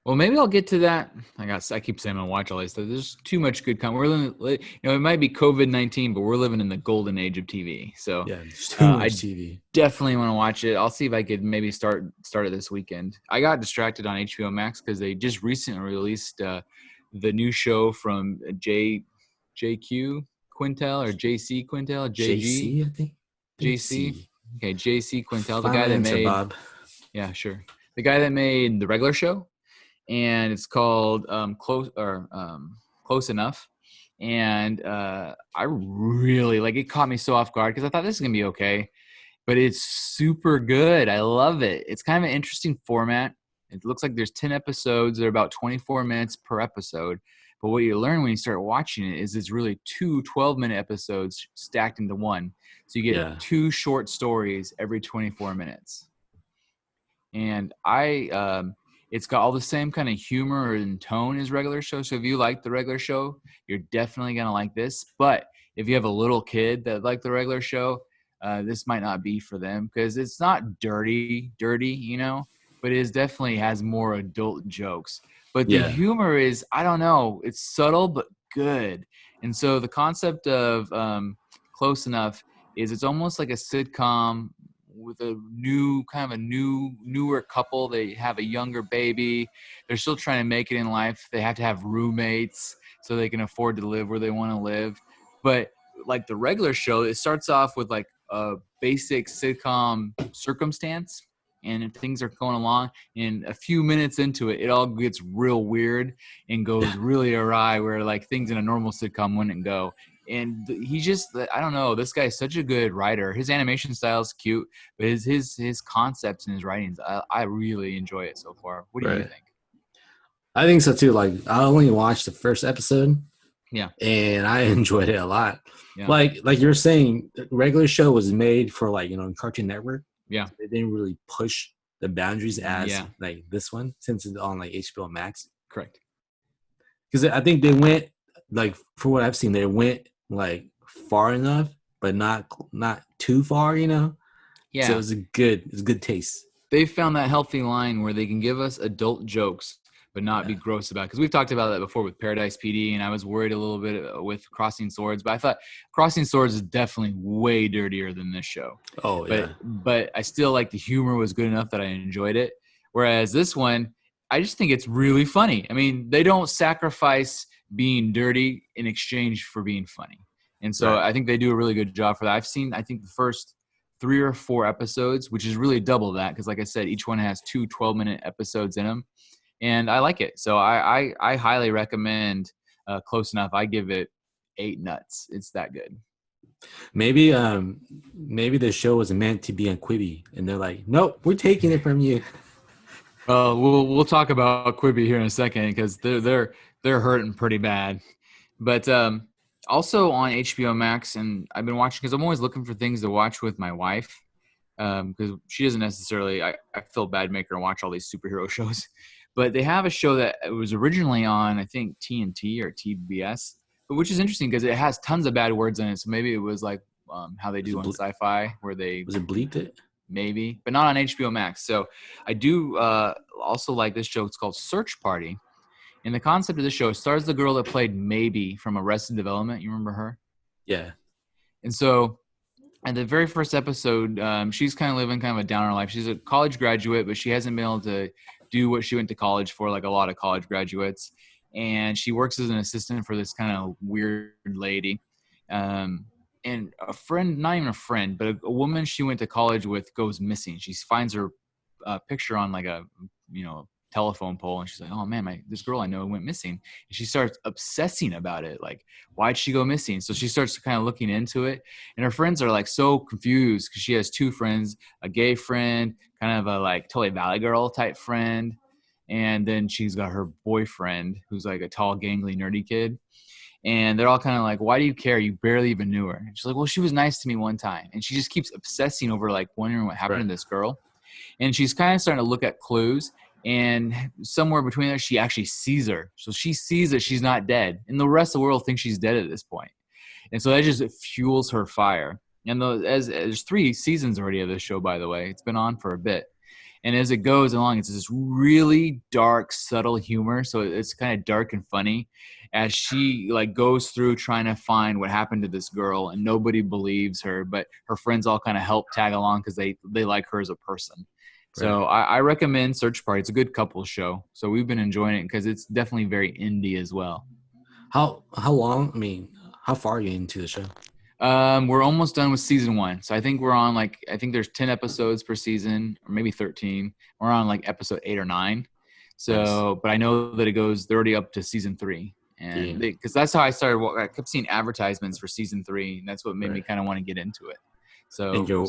A: Well, maybe I'll get to that. I keep saying I'm gonna watch all these stuff. There's too much good content. We're living, it might be COVID-19, but we're living in the golden age of TV. So
B: yeah, there's too much
A: I
B: TV.
A: definitely want to watch it. I'll see if I could maybe start it this weekend. I got distracted on HBO Max because they just recently released the new show from JQ Quintel or JC Quintel, JG
B: JC, I think. I think
A: JC.
B: C.
A: Okay, JC Quintel, the guy
B: Final
A: that
B: answer,
A: made
B: Bob.
A: yeah, sure, the guy that made the regular show, and it's called Close Enough. And I really like it. Caught me so off guard because I thought this is gonna be okay, but it's super good. I love it. It's kind of an interesting format. It looks like there's 10 episodes. They're about 24 minutes per episode. But what you learn when you start watching it is it's really two 12-minute episodes stacked into one. So you get
B: Yeah,
A: two short stories every 24 minutes. And it's got all the same kind of humor and tone as regular show. So if you like the regular show, you're definitely gonna like this. But if you have a little kid that like the regular show, this might not be for them because it's not dirty, but it is definitely has more adult jokes. But the
B: yeah,
A: humor is, I don't know, it's subtle but good. And so the concept of Close Enough is it's almost like a sitcom with a newer couple. They have a younger baby. They're still trying to make it in life. They have to have roommates so they can afford to live where they want to live. But like the regular show, it starts off with like a basic sitcom circumstance, and if things are going along, and a few minutes into it, it all gets real weird and
B: yeah.
A: goes really awry where like things in a normal sitcom wouldn't go. And he just, I don't know, this guy's such a good writer. His animation style is cute, but his concepts and his writings, I really enjoy it so far. What do you
B: Right.
A: think?
B: I think so too. Like I only watched the first episode
A: Yeah.
B: and I enjoyed it a lot.
A: Yeah.
B: Like you're saying, the regular show was made for like, you know, Cartoon Network.
A: Yeah.
B: They didn't really push the boundaries as
A: Yeah.
B: like this one since it's on like HBO Max.
A: Correct.
B: Because I think they went like for what I've seen, they went like far enough, but not too far, you know. So
A: Yeah.
B: it's good taste.
A: They found that healthy line where they can give us adult jokes but not be
B: Yeah.
A: gross about it. Because we've talked about that before with Paradise PD, and I was worried a little bit with Crossing Swords, but I thought Crossing Swords is definitely way dirtier than this show.
B: Oh
A: But
B: yeah.
A: but I still like the humor was good enough that I enjoyed it. Whereas this one, I just think it's really funny. I mean, they don't sacrifice being dirty in exchange for being funny. And so
B: Right.
A: I think they do a really good job for that. I've seen, I think, the first 3 or 4 episodes, which is really double that because, like I said, each one has two 12-minute episodes in them, and I like it. So I highly recommend Close Enough. I give it 8 nuts. It's that good.
B: Maybe the show was meant to be on Quibi and they're like, nope, we're taking it from you.
A: Well, we'll talk about Quibi here in a second because they're hurting pretty bad. But also on HBO Max, and I've been watching because I'm always looking for things to watch with my wife because she doesn't necessarily. I feel bad making her watch all these superhero shows, but they have a show that was originally on I think TNT or TBS, but which is interesting because it has tons of bad words in it. So maybe it was like how they
B: Was
A: do
B: it
A: on Sci-Fi, where they
B: was it bleeped it?
A: maybe, but not on HBO Max. So I do also like this show. It's called Search Party. And the concept of this show stars the girl that played Maybe from Arrested Development. You remember her?
B: Yeah.
A: And so at the very first episode, she's kind of living kind of a downer life. She's a college graduate, but she hasn't been able to do what she went to college for, like a lot of college graduates. And she works as an assistant for this kind of weird lady. Um, and a friend, not even a friend, but a woman she went to college with goes missing. She finds her picture on like a, telephone pole, and she's like, "Oh man, this girl I know went missing." And she starts obsessing about it, like, why'd she go missing? So she starts kind of looking into it, and her friends are like so confused because she has two friends, a gay friend, kind of a like totally Valley Girl type friend, and then she's got her boyfriend who's like a tall, gangly, nerdy kid. And they're all kind of like, why do you care? You barely even knew her. And she's like, well, she was nice to me one time. And she just keeps obsessing over like wondering what happened
B: Right.
A: to this girl. And she's kind of starting to look at clues. And somewhere between there, she actually sees her. So she sees that she's not dead. And the rest of the world thinks she's dead at this point. And so that just fuels her fire. And as there's 3 seasons already of this show, by the way, it's been on for a bit. And as it goes along, it's this really dark, subtle humor. So it's kind of dark and funny as she like goes through trying to find what happened to this girl, and nobody believes her, but her friends all kind of help tag along because they like her as a person.
B: Right.
A: So I recommend Search Party. It's a good couple show. So we've been enjoying it because it's definitely very indie as well.
B: How long? I mean, how far are you into the show?
A: We're almost done with season 1. So I think we're on like, I think there's 10 episodes per season, or maybe 13. We're on like episode 8 or 9.
B: Nice.
A: So, but I know that they're already up to season 3. And
B: Yeah.
A: because that's how I started. I kept seeing advertisements for season 3, and that's what made me
B: Right.
A: kind of want to get into it.
B: And
A: So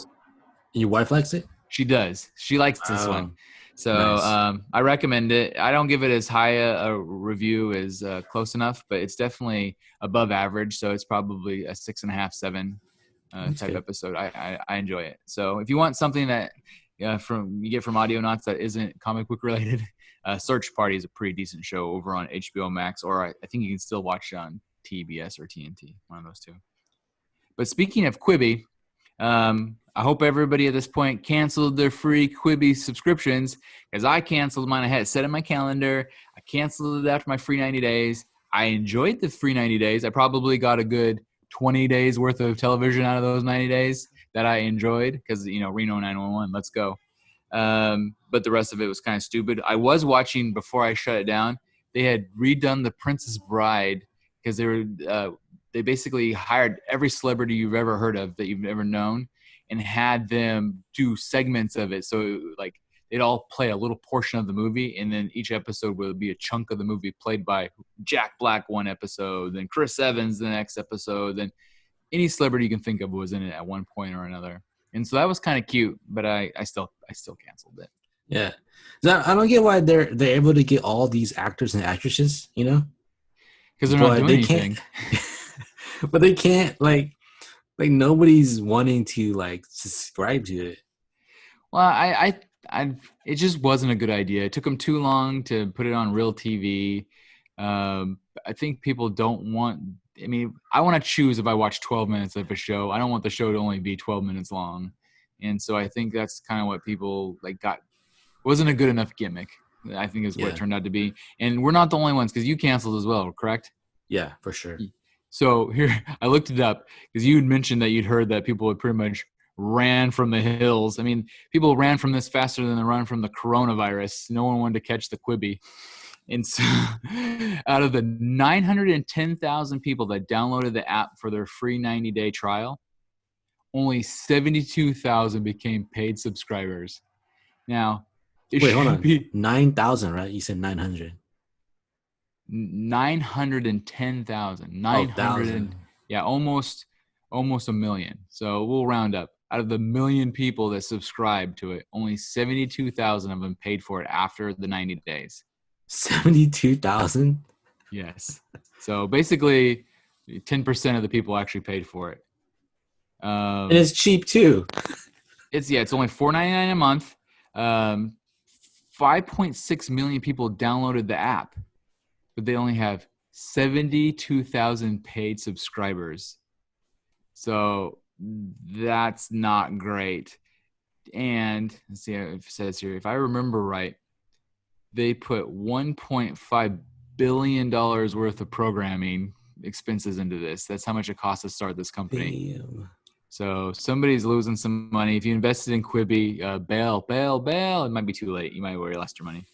B: your wife likes it?
A: she does. She likes this one.
B: Oh,
A: So
B: nice.
A: I recommend it. I don't give it as high a review as Close Enough, but it's definitely above average. So it's probably a 6.5, 7
B: That's
A: type
B: good.
A: episode. I enjoy it. So if you want something that you get from Audionots that isn't comic book related, Search Party is a pretty decent show over on HBO Max, or I think you can still watch it on TBS or TNT, one of those two. But speaking of Quibi, I hope everybody at this point canceled their free Quibi subscriptions, because I canceled mine. I had it set in my calendar. I canceled it after my free 90 days. I enjoyed the free 90 days. I probably got a good 20 days worth of television out of those 90 days that I enjoyed because, Reno 911, let's go. But the rest of it was kind of stupid. I was watching before I shut it down. They had redone The Princess Bride because they basically hired every celebrity you've ever heard of that you've ever known and had them do segments of it. So like they'd all play a little portion of the movie, and then each episode would be a chunk of the movie played by Jack Black one episode, then Chris Evans the next episode, then any celebrity you can think of was in it at one point or another. And so that was kind of cute, but I still canceled it.
B: Yeah. So I don't get why they're able to get all these actors and actresses,
A: Because they're not
B: but
A: doing
B: they can't.
A: anything.
B: But they can't like nobody's wanting to like subscribe to it.
A: Well, it just wasn't a good idea. It took them too long to put it on real TV. I think people don't want. I mean, I want to choose if I watch 12 minutes of a show. I don't want the show to only be 12 minutes long, and so I think that's kind of what people like got. Wasn't a good enough gimmick. I think is what it
B: Yeah.
A: turned out to be. And we're not the only ones because you canceled as well, correct?
B: Yeah, for sure.
A: So here, I looked it up because you had mentioned that you'd heard that people had pretty much ran from the hills. I mean, people ran from this faster than they run from the coronavirus. No one wanted to catch the Quibi. And so out of the 910,000 people that downloaded the app for their free 90-day trial, only 72,000 became paid subscribers. Now, it
B: Wait, hold
A: should
B: on.
A: be
B: 9,000, right? You said 900.
A: 910,000.
B: Oh,
A: 900 and
B: thousand.
A: yeah, almost a million. So we'll round up. Out of the million people that subscribed to it, only 72,000 of them paid for it after the 90 days.
B: 72,000?
A: Yes. So basically 10% of the people actually paid for it.
B: And it's cheap too.
A: It's only $4.99 a month. 5.6 million people downloaded the app, but they only have 72,000 paid subscribers. So that's not great. And let's see if it says here, if I remember right, they put $1.5 billion worth of programming expenses into this. That's how much it costs to start this company.
B: Damn.
A: So somebody's losing some money. If you invested in Quibi, bail. It might be too late. You might already lost your money.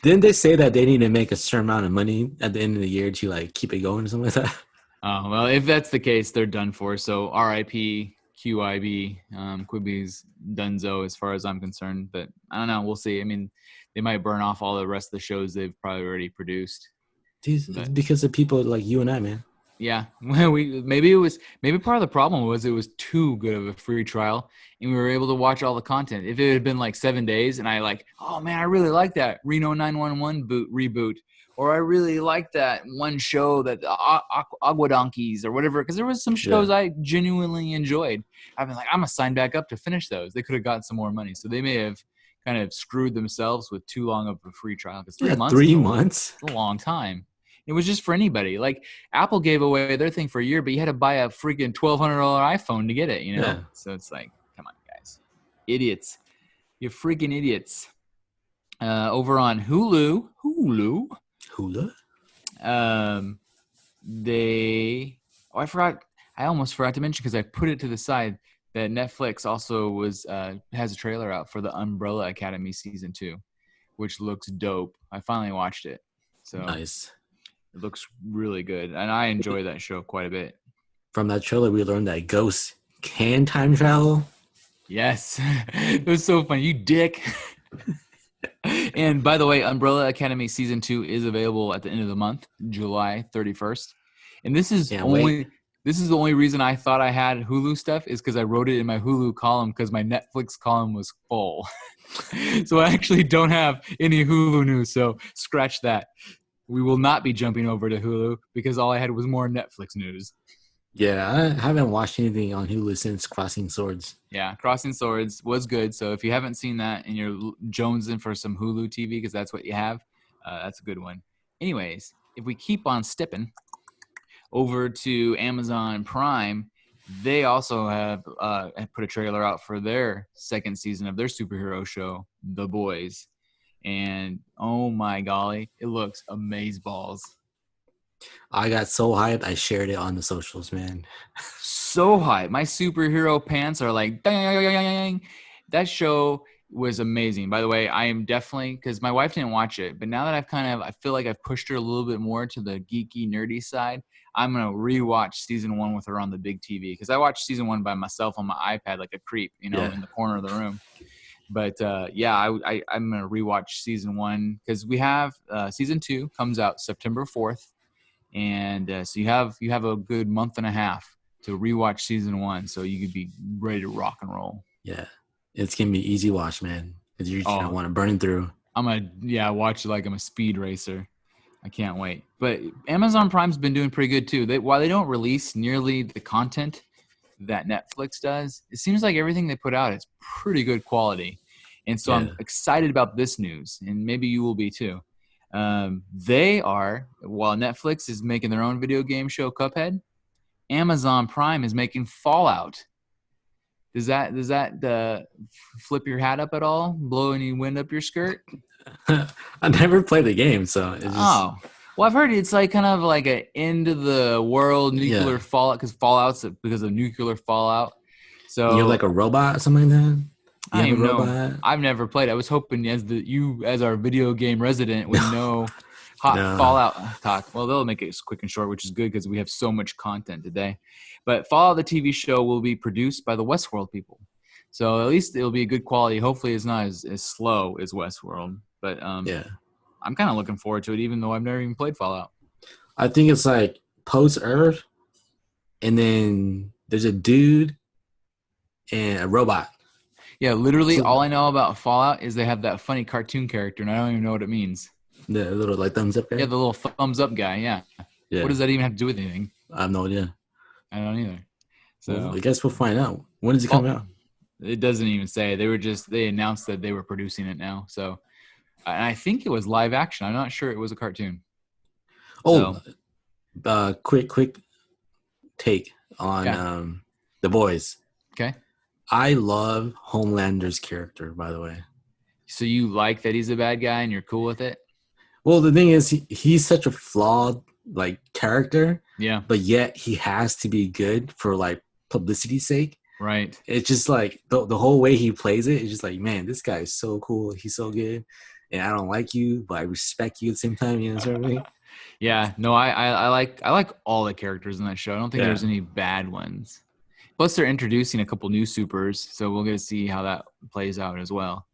B: Didn't they say that they need to make a certain amount of money at the end of the year to like keep it going or something like that?
A: Well, if that's the case, they're done for. So RIP QIB. Quibi's Dunzo as far as I'm concerned, but I don't know. We'll see. I mean, they might burn off all the rest of the shows they've probably already produced.
B: Dude, it's
A: But
B: because of people like you and I, man.
A: yeah, maybe part of the problem was it was too good of a free trial, and we were able to watch all the content. If it had been like 7 days, and I like, oh man, I really like that Reno 911 reboot, or I really like that one show that Agua Donkeys or whatever, because there was some
B: Yeah.
A: shows I genuinely enjoyed. I've been like, I'm gonna sign back up to finish those. They could have got some more money, so they may have kind of screwed themselves with too long of a free trial, because three
B: Yeah,
A: months is
B: 3 months.
A: a long time. It was just for anybody. Like Apple gave away their thing for a year, but you had to buy a freaking $1,200 iPhone to get it, you know?
B: Yeah.
A: So it's like, come on, guys. Idiots. You freaking idiots. Over on Hulu,
B: Hula?
A: um, they, oh, I almost forgot to mention because I put it to the side that Netflix also has a trailer out for the Umbrella Academy season 2, which looks dope. I finally watched it. So
B: Nice.
A: it looks really good, and I enjoy that show quite a bit.
B: From that trailer, we learned that ghosts can time travel.
A: Yes, it was so funny, you dick. And by the way, Umbrella Academy season 2 is available at the end of the month, July 31st. And
B: Can't wait.
A: this is the only reason I thought I had Hulu stuff is because I wrote it in my Hulu column because my Netflix column was full. So I actually don't have any Hulu news. So scratch that. We will not be jumping over to Hulu because all I had was more Netflix news.
B: Yeah, I haven't watched anything on Hulu since Crossing Swords.
A: Yeah, Crossing Swords was good. So if you haven't seen that and you're jonesing for some Hulu TV because that's what you have, that's a good one. Anyways, if we keep on stepping over to Amazon Prime, they also have put a trailer out for their second season of their superhero show, The Boys. And oh my golly, it looks amazeballs.
B: I got so hyped, I shared it on the socials, man.
A: So high. My superhero pants are like dang. That show was amazing. By the way, I am definitely because my wife didn't watch it, but now that I feel like I've pushed her a little bit more to the geeky, nerdy side. I'm gonna rewatch season 1 with her on the big TV because I watched season 1 by myself on my iPad like a creep, you know,
B: Yeah.
A: in the corner of the room. But yeah, I'm gonna rewatch season 1 because we have season 2 comes out September 4th, and so you have a good month and a half to rewatch season 1, so you could be ready to rock and roll.
B: Yeah. It's going to be easy watch, man. Because you're just going to
A: Oh,
B: want to burn it through.
A: I'm gonna watch it like I'm a speed racer. I can't wait. But Amazon Prime's been doing pretty good too. While they don't release nearly the content that Netflix does, it seems like everything they put out is pretty good quality. And so
B: Yeah.
A: I'm excited about this news, and maybe you will be too. While Netflix is making their own video game show, Cuphead, Amazon Prime is making Fallout. Does that flip your hat up at all? Blow any wind up your skirt?
B: I never played the game, so it's just,
A: Oh, well, I've heard it's like kind of like an end of the world nuclear
B: yeah.
A: fallout because of nuclear fallout.
B: And you're
A: So
B: like a robot or something like that? You
A: I don't
B: have a
A: even know.
B: robot?
A: I've never played. I was hoping as our video game resident would know hot
B: No.
A: Fallout talk. Well, they'll make it quick and short, which is good because we have so much content today. But Fallout the TV show will be produced by the Westworld people. So at least it'll be a good quality. Hopefully it's not as slow as Westworld. But
B: Yeah.
A: I'm kind of looking forward to it, even though I've never even played Fallout.
B: I think it's like post Earth, and then there's a dude and a robot.
A: Yeah, literally
B: So
A: all I know about Fallout is they have that funny cartoon character, and I don't even know what it means.
B: the little like thumbs up guy.
A: Yeah, the little thumbs up guy. Yeah.
B: Yeah.
A: What does that even have to do with anything?
B: I have no idea.
A: I don't either. So
B: Well, I guess we'll find out. When does it
A: well,
B: come out?
A: it doesn't even say. They announced that they were producing it now. So and I think it was live action. I'm not sure it was a cartoon.
B: Oh,
A: So,
B: quick take on
A: yeah.
B: the boys.
A: Okay.
B: I love Homelander's character, by the way.
A: So you like that he's a bad guy and you're cool with it?
B: Well, the thing is, he's such a flawed like character,
A: Yeah.
B: but yet he has to be good for like publicity's sake.
A: Right.
B: It's just like the whole way he plays it is just like, man, this guy is so cool. He's so good, and I don't like you, but I respect you at the same time. You know what I mean?
A: Yeah. No, I like all the characters in that show. I don't think
B: Yeah.
A: there's any bad ones. Plus, they're introducing a couple new supers, so we'll get to see how that plays out as well.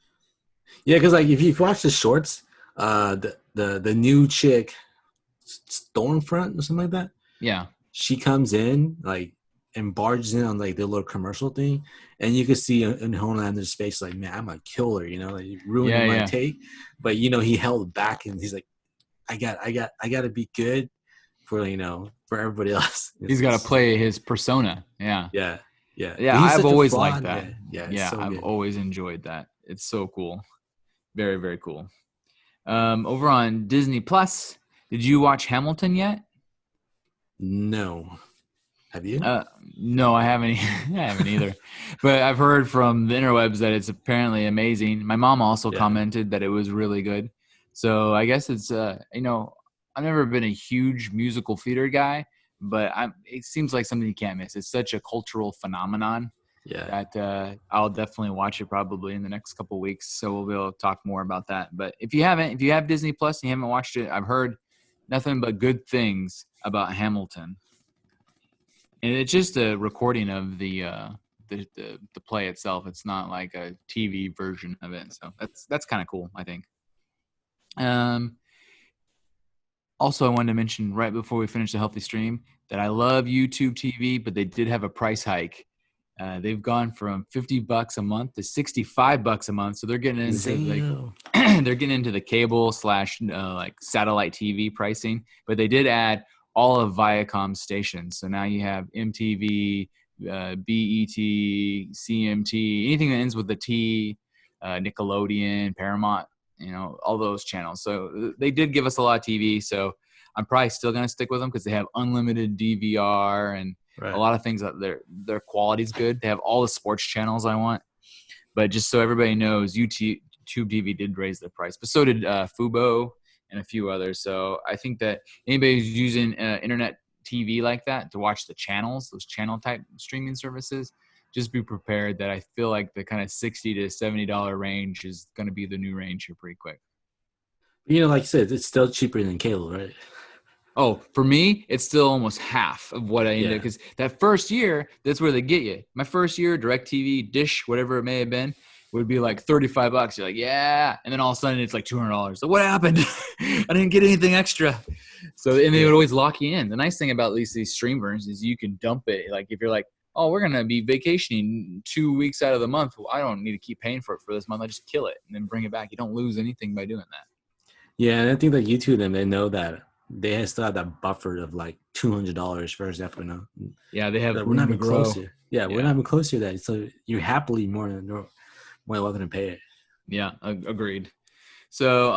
B: Yeah, because like if you watch the shorts, the new chick, Stormfront or something like that,
A: Yeah,
B: she comes in like and barges in on like the little commercial thing, and you can see in Homelander's face like, man, I'm a killer, like ruining
A: yeah,
B: my
A: yeah.
B: take. But he held back and he's like, I got to be good for for everybody else.
A: He's got to play his persona. Yeah,
B: Yeah, yeah.
A: yeah.
B: But he's
A: I've
B: such a
A: always liked
B: fraud.
A: that.
B: Yeah, yeah. It's
A: Yeah,
B: so
A: I've
B: good.
A: always enjoyed that. It's so cool. Very, very cool. Over on Disney Plus, did you watch Hamilton yet?
B: No, have you?
A: Uh, no, I haven't. I haven't either. But I've heard from the interwebs that it's apparently amazing. My mom also
B: Yeah,
A: commented that it was really good. So I guess it's I've never been a huge musical theater guy, but it seems like something you can't miss. It's such a cultural phenomenon
B: yeah.
A: that I'll definitely watch it probably in the next couple weeks. So we'll be able to talk more about that. But if you have Disney Plus and you haven't watched it, I've heard nothing but good things about Hamilton. And it's just a recording of the play itself. It's not like a TV version of it. So that's kind of cool, I think. Um, Also, I wanted to mention right before we finish the healthy stream that I love YouTube TV, but they did have a price hike. They've gone from $50 a month to $65 a month, so they're getting into like
B: Damn.
A: they're getting into the cable slash like satellite TV pricing. But they did add all of Viacom stations, so now you have MTV, BET, CMT, anything that ends with the T, Nickelodeon, Paramount, all those channels. So they did give us a lot of TV. So I'm probably still going to stick with them because they have unlimited DVR and a
B: Right.
A: lot of things that their quality's good. They have all the sports channels I want. But just so everybody knows, YouTube TV did raise their price, but so did Fubo and a few others. So I think that anybody who's using internet TV like that to watch the channels, those channel type streaming services, just be prepared that I feel like the kind of $60 to $70 range is going to be the new range here pretty quick.
B: Like you said, it's still cheaper than cable, right?
A: Oh, for me, it's still almost half of what I ended
B: Yeah.
A: because that first year, that's where they get you. My first year, DirecTV, Dish, whatever it may have been, would be like $35. You're like, yeah, and then all of a sudden it's like $200. So what happened? I didn't get anything extra. So and they
B: Yeah.
A: would always lock you in. The nice thing about these streamers is you can dump it. Like if you're like, oh, we're gonna be vacationing 2 weeks out of the month. Well, I don't need to keep paying for it for this month. I just kill it and then bring it back. You don't lose anything by doing that.
B: Yeah, and I think that YouTube them they know that they still have that buffer of like $200 for example.
A: Yeah, they have
B: That we're not
A: room to
B: even close
A: grow.
B: here. Yeah, we're
A: Yeah.
B: not even close to that. So you're happily more than welcome to pay it.
A: Yeah, agreed. So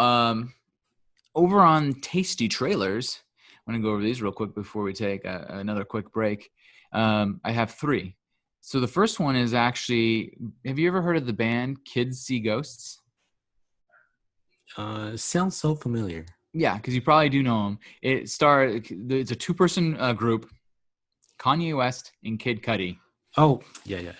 A: over on Tasty Trailers, I'm going to go over these real quick before we take another quick break. I have three. So the first one is actually, have you ever heard of the band Kids See Ghosts?
B: Sounds so familiar.
A: Yeah, because you probably do know them. It's a two-person group, Kanye West and Kid Cudi.
B: Oh, yeah, yeah.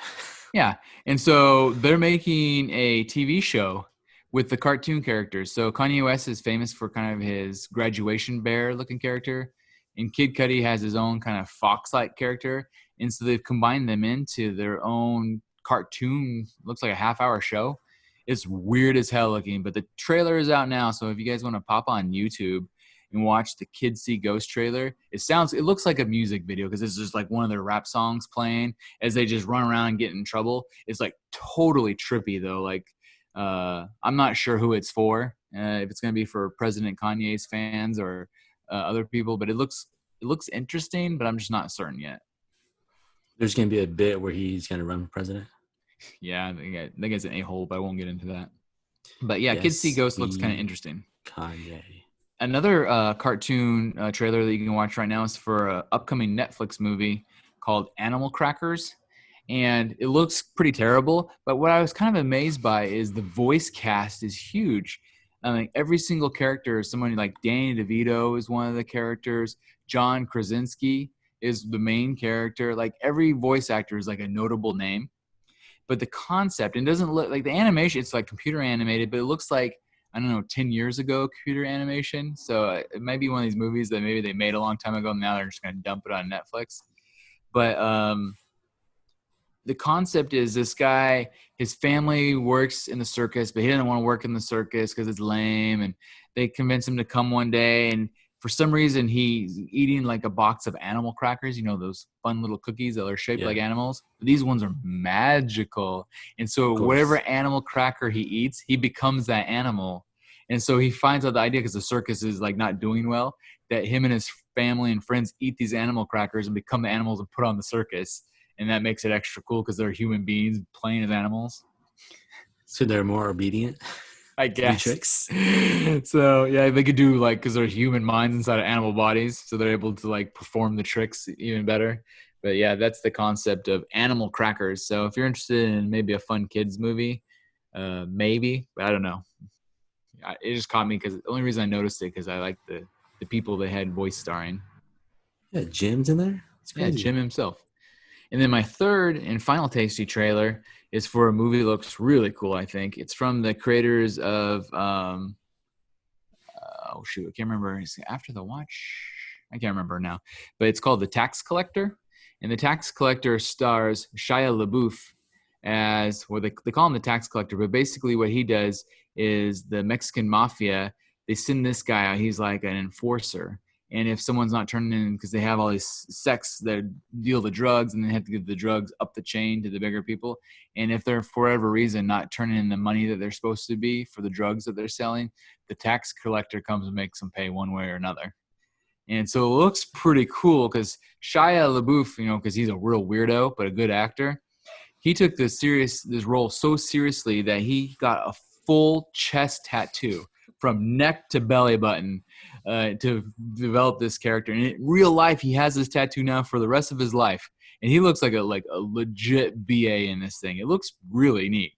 A: Yeah. And so they're making a TV show with the cartoon characters. So Kanye West is famous for kind of his graduation bear looking character, and Kid Cudi has his own kind of fox like character. And so they've combined them into their own cartoon, looks like a half-hour show. It's weird as hell looking, but the trailer is out now. So if you guys want to pop on YouTube and watch the Kids See Ghost trailer, it looks like a music video because it's just like one of their rap songs playing as they just run around and get in trouble. It's like totally trippy though. Like I'm not sure who it's for. If it's gonna be for President Kanye's fans or other people, but it looks interesting, but I'm just not certain yet.
B: There's gonna be a bit where he's gonna run for president.
A: Yeah, I think it's an a-hole, but I won't get into that. But yeah, Kids See
B: Yes,
A: Ghost looks kind of
B: be
A: interesting.
B: Kanye.
A: Another cartoon trailer that you can watch right now is for an upcoming Netflix movie called Animal Crackers. And it looks pretty terrible. But what I was kind of amazed by is the voice cast is huge. I mean, every single character is someone like Danny DeVito is one of the characters. John Krasinski is the main character. Like every voice actor is like a notable name. But the concept, and it doesn't look like the animation, it's like computer animated, but it looks like, I don't know, 10 years ago computer animation. So it might be one of these movies that maybe they made a long time ago and now they're just going to dump it on Netflix. But the concept is this guy, his family works in the circus, but he doesn't want to work in the circus because it's lame. And they convince him to come one day. And for some reason, he's eating like a box of animal crackers, those fun little cookies that are shaped
B: Yeah,
A: like
B: of
A: animals. These ones are magical. And so whatever
B: course.
A: animal cracker he eats, he becomes that animal. And so he finds out the idea because the circus is like not doing well, that him and his family and friends eat these animal crackers and become the animals and put on the circus. And that makes it extra cool because they're human beings playing as animals,
B: So they're more obedient
A: I
B: to do
A: guess.
B: tricks.
A: So yeah, they could do like, because they're human minds inside of animal bodies, so they're able to like perform the tricks even better. But yeah, that's the concept of animal crackers. So if you're interested in maybe a fun kids movie, maybe, but I don't know. It just caught me because the only reason I noticed it because I like the people they had voice starring.
B: Yeah, Jim's in there. It's
A: Yeah,
B: crazy.
A: Jim himself. And then my third and final tasty trailer is for a movie that looks really cool, I think. It's from the creators of oh shoot, I can't remember. It's After the Watch. I can't remember now. But it's called The Tax Collector. And The Tax Collector stars Shia LaBeouf as, well, they call him the tax collector, but basically what he does is the Mexican mafia, they send this guy out. He's like an enforcer. And if someone's not turning in because they have all these sects that deal the drugs and they have to give the drugs up the chain to the bigger people. And if they're for whatever reason not turning in the money that they're supposed to be for the drugs that they're selling, the tax collector comes and makes them pay one way or another. And so it looks pretty cool because Shia LaBeouf, because he's a real weirdo but a good actor, he took this role so seriously that he got a full chest tattoo from neck to belly button to develop this character. And in real life, he has this tattoo now for the rest of his life, and he looks like a legit BA in this thing. It looks really neat.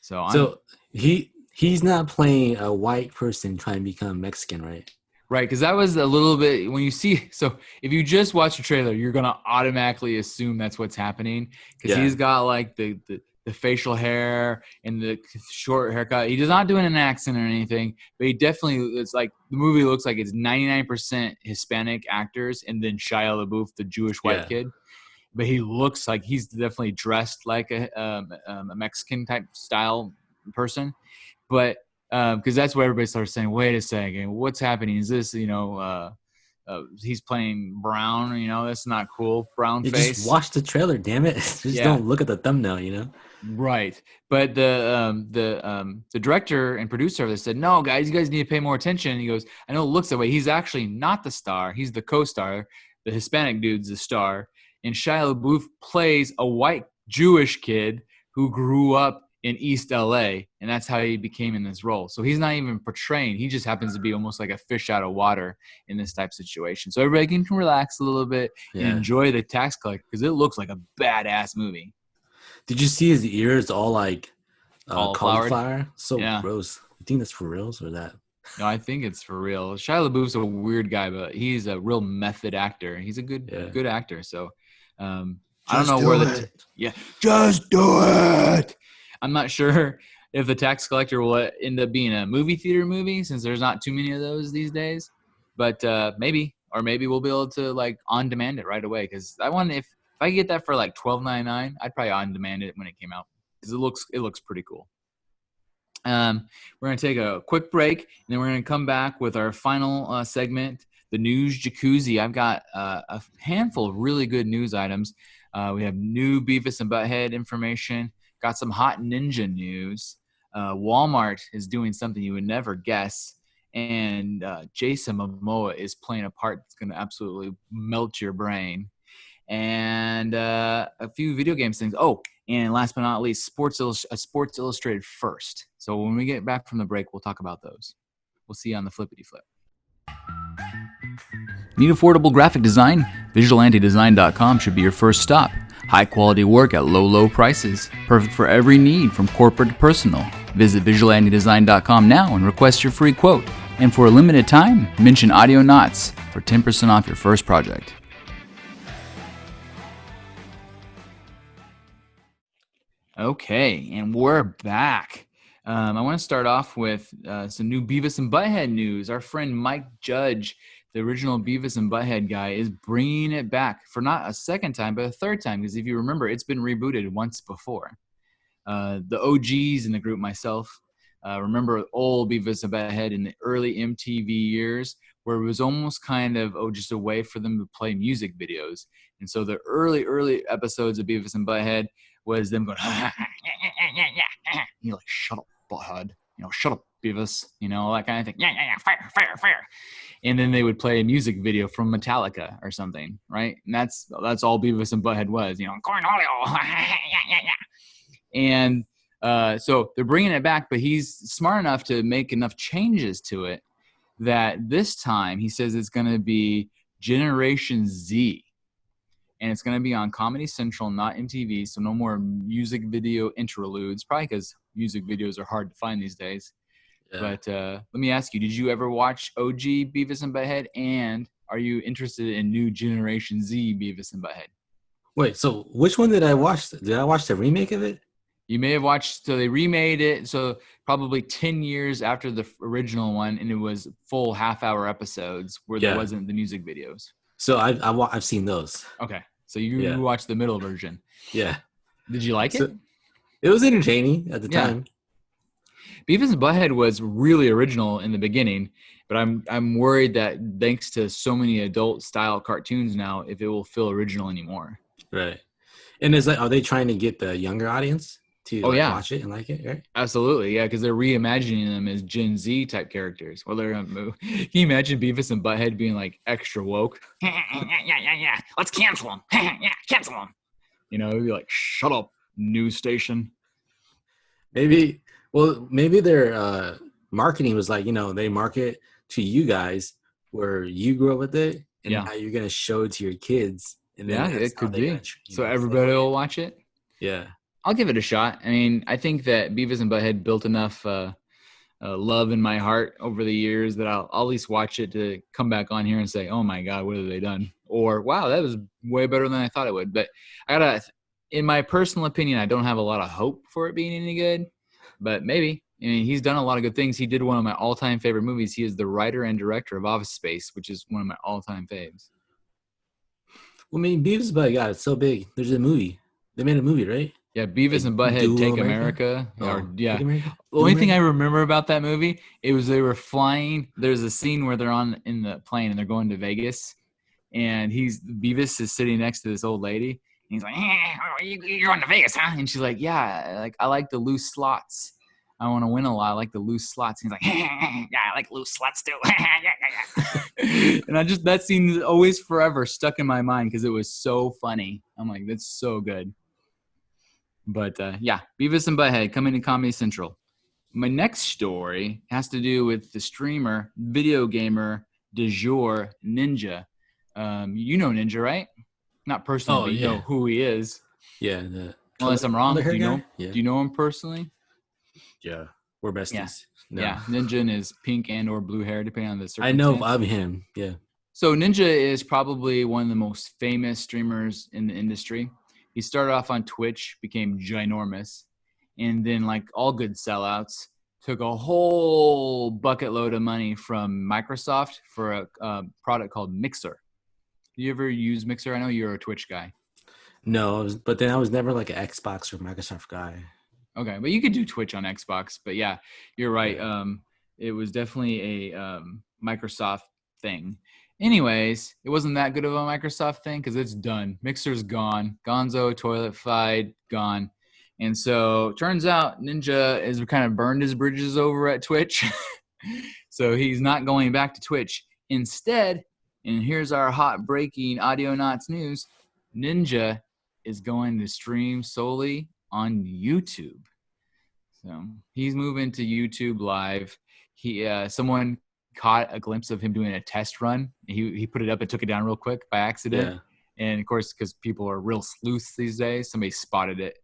A: So I'm
B: So he's not playing a white person trying to become Mexican, right?
A: right, because that was a little bit when you see. So if you just watch the trailer, you're gonna automatically assume that's what's happening because
B: Yeah,
A: he's got like the facial hair and the short haircut. He does not do an accent or anything, but he definitely, it's like the movie looks like it's 99% Hispanic actors and then Shia LaBeouf, the Jewish white
B: yeah.
A: kid. But he looks like he's definitely dressed like a Mexican type style person, but because that's where everybody starts saying, wait a second, what's happening? Is this, he's playing brown, that's not cool. Brown
B: You just
A: face.
B: watch the trailer, damn it. Just
A: Yeah,
B: don't look at the thumbnail.
A: right. But the director and producer of this said, no, guys, you guys need to pay more attention. He goes, I know it looks that way. He's actually not the star. He's the co-star. The Hispanic dude's the star. And Shia LaBeouf plays a white Jewish kid who grew up in East LA, and that's how he became in this role. So he's not even portraying. He just happens to be almost like a fish out of water in this type of situation. So everybody can relax a little bit and
B: Yeah.
A: enjoy the tax collector because it looks like a badass movie.
B: Did you see his ears all like
A: Cauliflowered.
B: cauliflower? So
A: Yeah.
B: gross. You think that's for reals or that?
A: No, I think it's for real. Shia LaBeouf's a weird guy, but he's a real method actor. He's a good
B: Yeah.
A: good actor. So I don't
B: Just
A: know where
B: do it.
A: yeah, just do it. I'm not sure if the tax collector will end up being a movie theater movie since there's not too many of those these days. But maybe, or maybe we'll be able to like on demand it right away. Because I want, if I get that for like $12.99, I'd probably on demand it when it came out because it looks pretty cool. We're going to take a quick break, and then we're going to come back with our final segment, the news jacuzzi. I've got a handful of really good news items. We have new Beavis and Butthead information, got some hot ninja news. Walmart is doing something you would never guess, and Jason Momoa is playing a part that's going to absolutely melt your brain, and a few video games things. Oh, and last but not least, Sports Illustrated first. So when we get back from the break, we'll talk about those. We'll see you on the flippity flip. Need affordable graphic design? VisualAntiDesign.com should be your first stop. High quality work at low prices. Perfect for every need from corporate to personal. Visit VisualAntiDesign.com now and request your free quote. And for a limited time, mention Audionots for 10% off your first project. Okay, and we're back. I want to start off with some new Beavis and Butthead news. Our friend Mike Judge the original Beavis and Butthead guy is bringing it back for not a second time, but a third time. Because if you remember, it's been rebooted once before. The OGs in the group, myself, remember old Beavis and Butthead in the early MTV years, where it was almost kind of just a way for them to play music videos. And so the early episodes of Beavis and Butthead was them going, you're like, shut up, Butthead. Shut up, Beavis. All that kind of thing. Yeah, fire. And then they would play a music video from Metallica or something, right? And that's all Beavis and Butthead was, cornholio. And so they're bringing it back, but he's smart enough to make enough changes to it that this time he says it's going to be Generation Z. And it's going to be on Comedy Central, not MTV, so no more music video interludes, probably because music videos are hard to find these days. Yeah. But let me ask you, did you ever watch OG Beavis and Butthead? And are you interested in new Generation Z Beavis and Butthead?
B: Wait, so which one did I watch? Did I watch the remake of it?
A: You may have watched, so they remade it, so probably 10 years after the original one, and it was full half-hour episodes where there wasn't the music videos.
B: So I've seen those.
A: Okay, so you watched the middle version.
B: Yeah.
A: Did you like it?
B: It was entertaining at the time.
A: Beavis and Butthead was really original in the beginning, but I'm worried that thanks to so many adult-style cartoons now, if it will feel original anymore.
B: Right. And are they trying to get the younger audience to watch it and like it, right?
A: Absolutely, yeah, because they're reimagining them as Gen Z type characters. Well, they're gonna move. Can you imagine Beavis and Butthead being like extra woke? Yeah. Let's cancel them. Cancel them. It'd be like, shut up, news station.
B: Maybe their marketing was like, they market to you guys where you grew up with it, and now you're gonna show it to your kids. And then
A: it could be. So everybody will watch it.
B: Yeah.
A: I'll give it a shot. I mean, I think that Beavis and Butthead built enough love in my heart over the years that I'll at least watch it to come back on here and say, oh my God, what have they done? Or, wow, that was way better than I thought it would. But in my personal opinion, I don't have a lot of hope for it being any good, but maybe. I mean, he's done a lot of good things. He did one of my all-time favorite movies. He is the writer and director of Office Space, which is one of my all-time faves.
B: Well, I mean, Beavis and Butthead, it's so big. There's a movie. They made a movie, right?
A: Yeah, Beavis and Butthead Take America. The only thing I remember about that movie, it was they were flying. There's a scene where they're in the plane and they're going to Vegas, and Beavis is sitting next to this old lady. And he's like, "You're going to Vegas, huh?" And she's like, "Yeah, like I like the loose slots. I want to win a lot. I like the loose slots." And he's like, "Yeah, I like loose slots too." And that scene is always forever stuck in my mind because it was so funny. I'm like, that's so good. But Beavis and Butthead coming to Comedy Central. My next story has to do with the streamer, video gamer, du jour, Ninja. You know Ninja, right? Not personally, but you know who he is.
B: Yeah.
A: Unless I'm wrong, do you know? Yeah. Do you know him personally?
B: Yeah, we're besties.
A: Yeah, Ninja is pink and or blue hair, depending on the circumstance.
B: I know of him. Yeah. So
A: Ninja is probably one of the most famous streamers in the industry. He started off on Twitch, became ginormous, and then, like all good sellouts, took a whole bucket load of money from Microsoft for a product called Mixer. Do you ever use Mixer? I know you're a Twitch guy.
B: No, but then I was never like an Xbox or Microsoft guy.
A: Okay, but you could do Twitch on Xbox. But yeah, you're right. Yeah. It was definitely a Microsoft thing. Anyways, it wasn't that good of a Microsoft thing because it's done. Mixer's gone. Gonzo, toilet-fied, gone. And so turns out Ninja has kind of burned his bridges over at Twitch. So he's not going back to Twitch. Instead, and here's our hot breaking Audionots news, Ninja is going to stream solely on YouTube. So he's moving to YouTube Live. Someone caught a glimpse of him doing a test run. He put it up and took it down real quick by accident. Yeah. And of course, because people are real sleuths these days, somebody spotted it.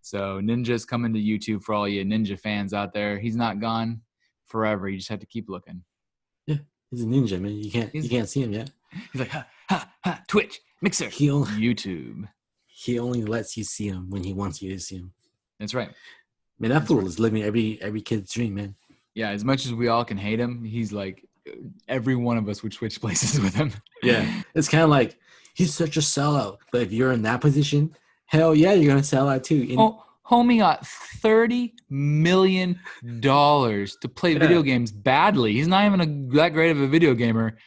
A: So Ninja's coming to YouTube for all you Ninja fans out there. He's not gone forever. You just have to keep looking.
B: Yeah, he's a ninja, man. You can't see him yet.
A: He's like, Twitch, Mixer, YouTube.
B: He only lets you see him when he wants you to see him.
A: That's right.
B: Man, that fool is living every kid's dream, man.
A: Yeah, as much as we all can hate him, he's like every one of us would switch places with him.
B: Yeah, it's kind of like he's such a sellout. But if you're in that position, hell yeah, you're gonna sell out too. And
A: Homie got $30 million to play
B: yeah,
A: video games badly. He's not even that great of a video gamer.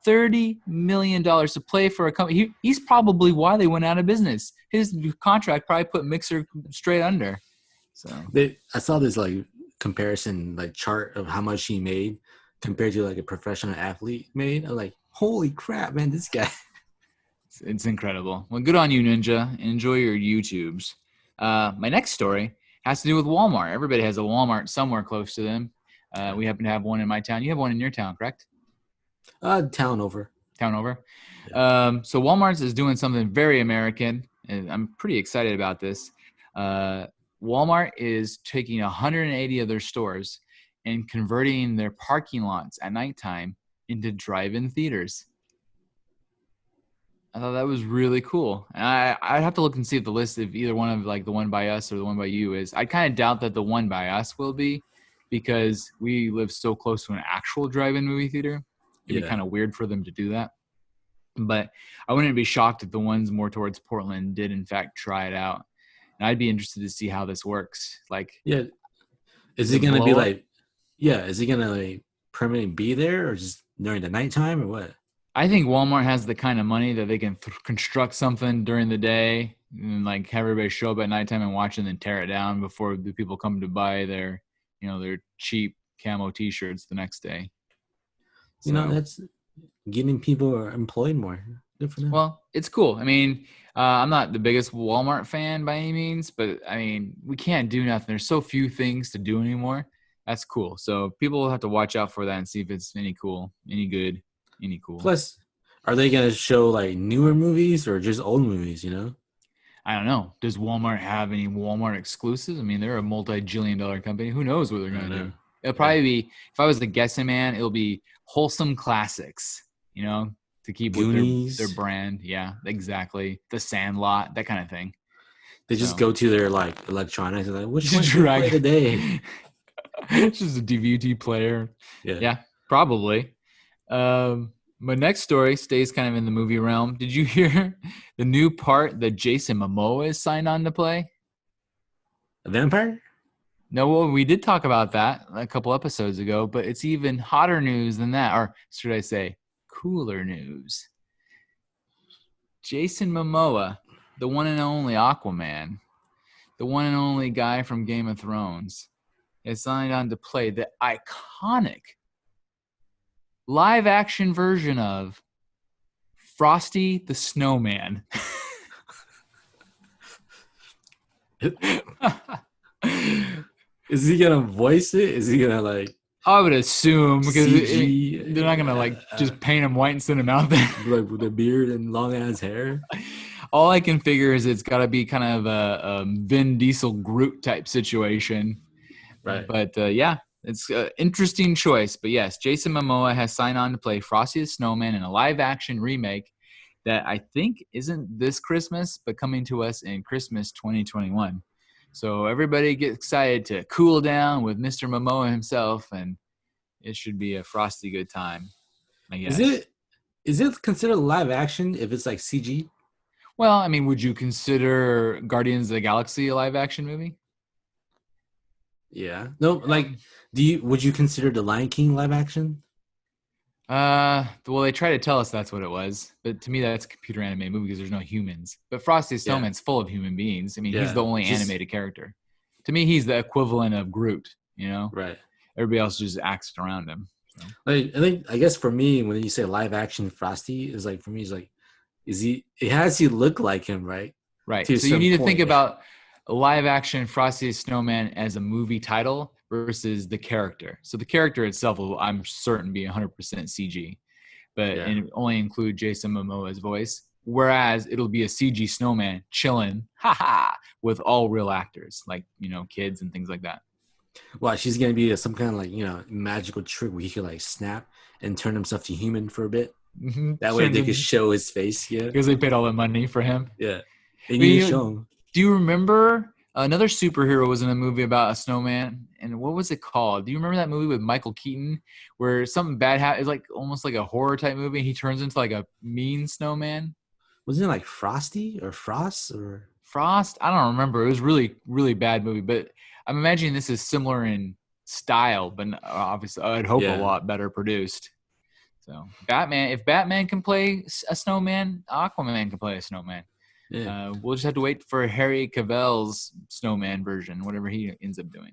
A: $30 million to play for a company. He's probably why they went out of business. His contract probably put Mixer straight under. So
B: I saw this like comparison like chart of how much he made compared to like a professional athlete made. I'm like, holy crap, man, this guy.
A: it's incredible. Well, good on you, Ninja. Enjoy your YouTubes. My next story has to do with Walmart. Everybody has a Walmart somewhere close to them. We happen to have one in my town. You have one in your town, correct?
B: Town over.
A: Town over.
B: Yeah.
A: So Walmart is doing something very American, and I'm pretty excited about this. Walmart is taking 180 of their stores and converting their parking lots at nighttime into drive-in theaters. I thought that was really cool. And I'd have to look and see if the list of either one of like the one by us or the one by you is. I kind of doubt that the one by us will be, because we live so close to an actual drive-in movie theater. It'd be kind of weird for them to do that. But I wouldn't be shocked if the ones more towards Portland did in fact try it out. And I'd be interested to see how this works. Like,
B: yeah, is it gonna be like, yeah, is he gonna like permanently be there or just during the nighttime or what?
A: I think Walmart has the kind of money that they can construct something during the day and like have everybody show up at nighttime and watch and then tear it down before the people come to buy their, their cheap camo T-shirts the next day.
B: So, that's getting people employed more. Good for them.
A: Well, it's cool. I mean, I'm not the biggest Walmart fan by any means, but I mean, we can't do nothing. There's so few things to do anymore. That's cool. So people will have to watch out for that and see if it's any cool, any good, any cool.
B: Plus, are they going to show like newer movies or just old movies,
A: I don't know. Does Walmart have any Walmart exclusives? I mean, they're a multi-billion-dollar company. Who knows what they're going to do? It'll probably be, if I was the guessing man, it'll be wholesome classics, to keep with their brand. Yeah, exactly. The Sandlot, that kind of thing.
B: They just go to their like electronics and like, which one should we play today?
A: It's just a DVD player. Yeah, probably. My next story stays kind of in the movie realm. Did you hear the new part that Jason Momoa is signed on to play?
B: A vampire?
A: No, well, we did talk about that a couple episodes ago, but it's even hotter news than that, or should I say, cooler news. Jason Momoa, the one and only Aquaman, the one and only guy from Game of Thrones, is signed on to play the iconic live-action version of Frosty the Snowman.
B: Is he gonna voice it? Is he gonna like?
A: I would assume, because they're not gonna just paint him white and send him out there
B: like with a beard and long ass hair.
A: All I can figure is it's got to be kind of a Vin Diesel Groot type situation,
B: right?
A: But yeah, it's an interesting choice. But yes, Jason Momoa has signed on to play Frosty the Snowman in a live action remake that I think isn't this Christmas, but coming to us in Christmas 2021. So everybody get excited to cool down with Mr. Momoa himself, and it should be a frosty good time, I guess.
B: Is it considered live action if it's like CG?
A: Well, I mean, would you consider Guardians of the Galaxy a live action movie?
B: Yeah. No, like, would you consider The Lion King live action?
A: Well, they try to tell us that's what it was, but to me, that's a computer animated movie because there's no humans. But Frosty the Snowman's full of human beings. I mean, he's the only animated character. To me, he's the equivalent of Groot.
B: Right.
A: Everybody else just acts around him. So.
B: I guess for me, when you say live action Frosty, is like, for me, it's like, has he look like him, right?
A: Right. So you need to think about a live action Frosty the Snowman as a movie title versus the character. So the character itself will, I'm certain, be 100% CG, but and only include Jason Momoa's voice. Whereas it'll be a CG snowman chilling, with all real actors, like, kids and things like that.
B: Well, she's gonna be some kind of like, magical trick where he could like snap and turn himself to human for a bit. Mm-hmm. That way they could show his face. Yeah,
A: because they paid all the money for him.
B: Yeah, they need to show him.
A: Do you remember Another superhero was in a movie about a snowman, and what was it called? Do you remember that movie with Michael Keaton where something bad happened? It's like almost like a horror type movie. And he turns into like a mean snowman.
B: Wasn't it like Frosty or Frost or?
A: Frost? I don't remember. It was really really bad movie, but I'm imagining this is similar in style, but obviously I'd hope a
B: Yeah,
A: lot better produced. So Batman, if Batman can play a snowman, Aquaman can play a snowman.
B: yeah,
A: We'll just have to wait for Harry Cavill's snowman version, whatever he ends up doing.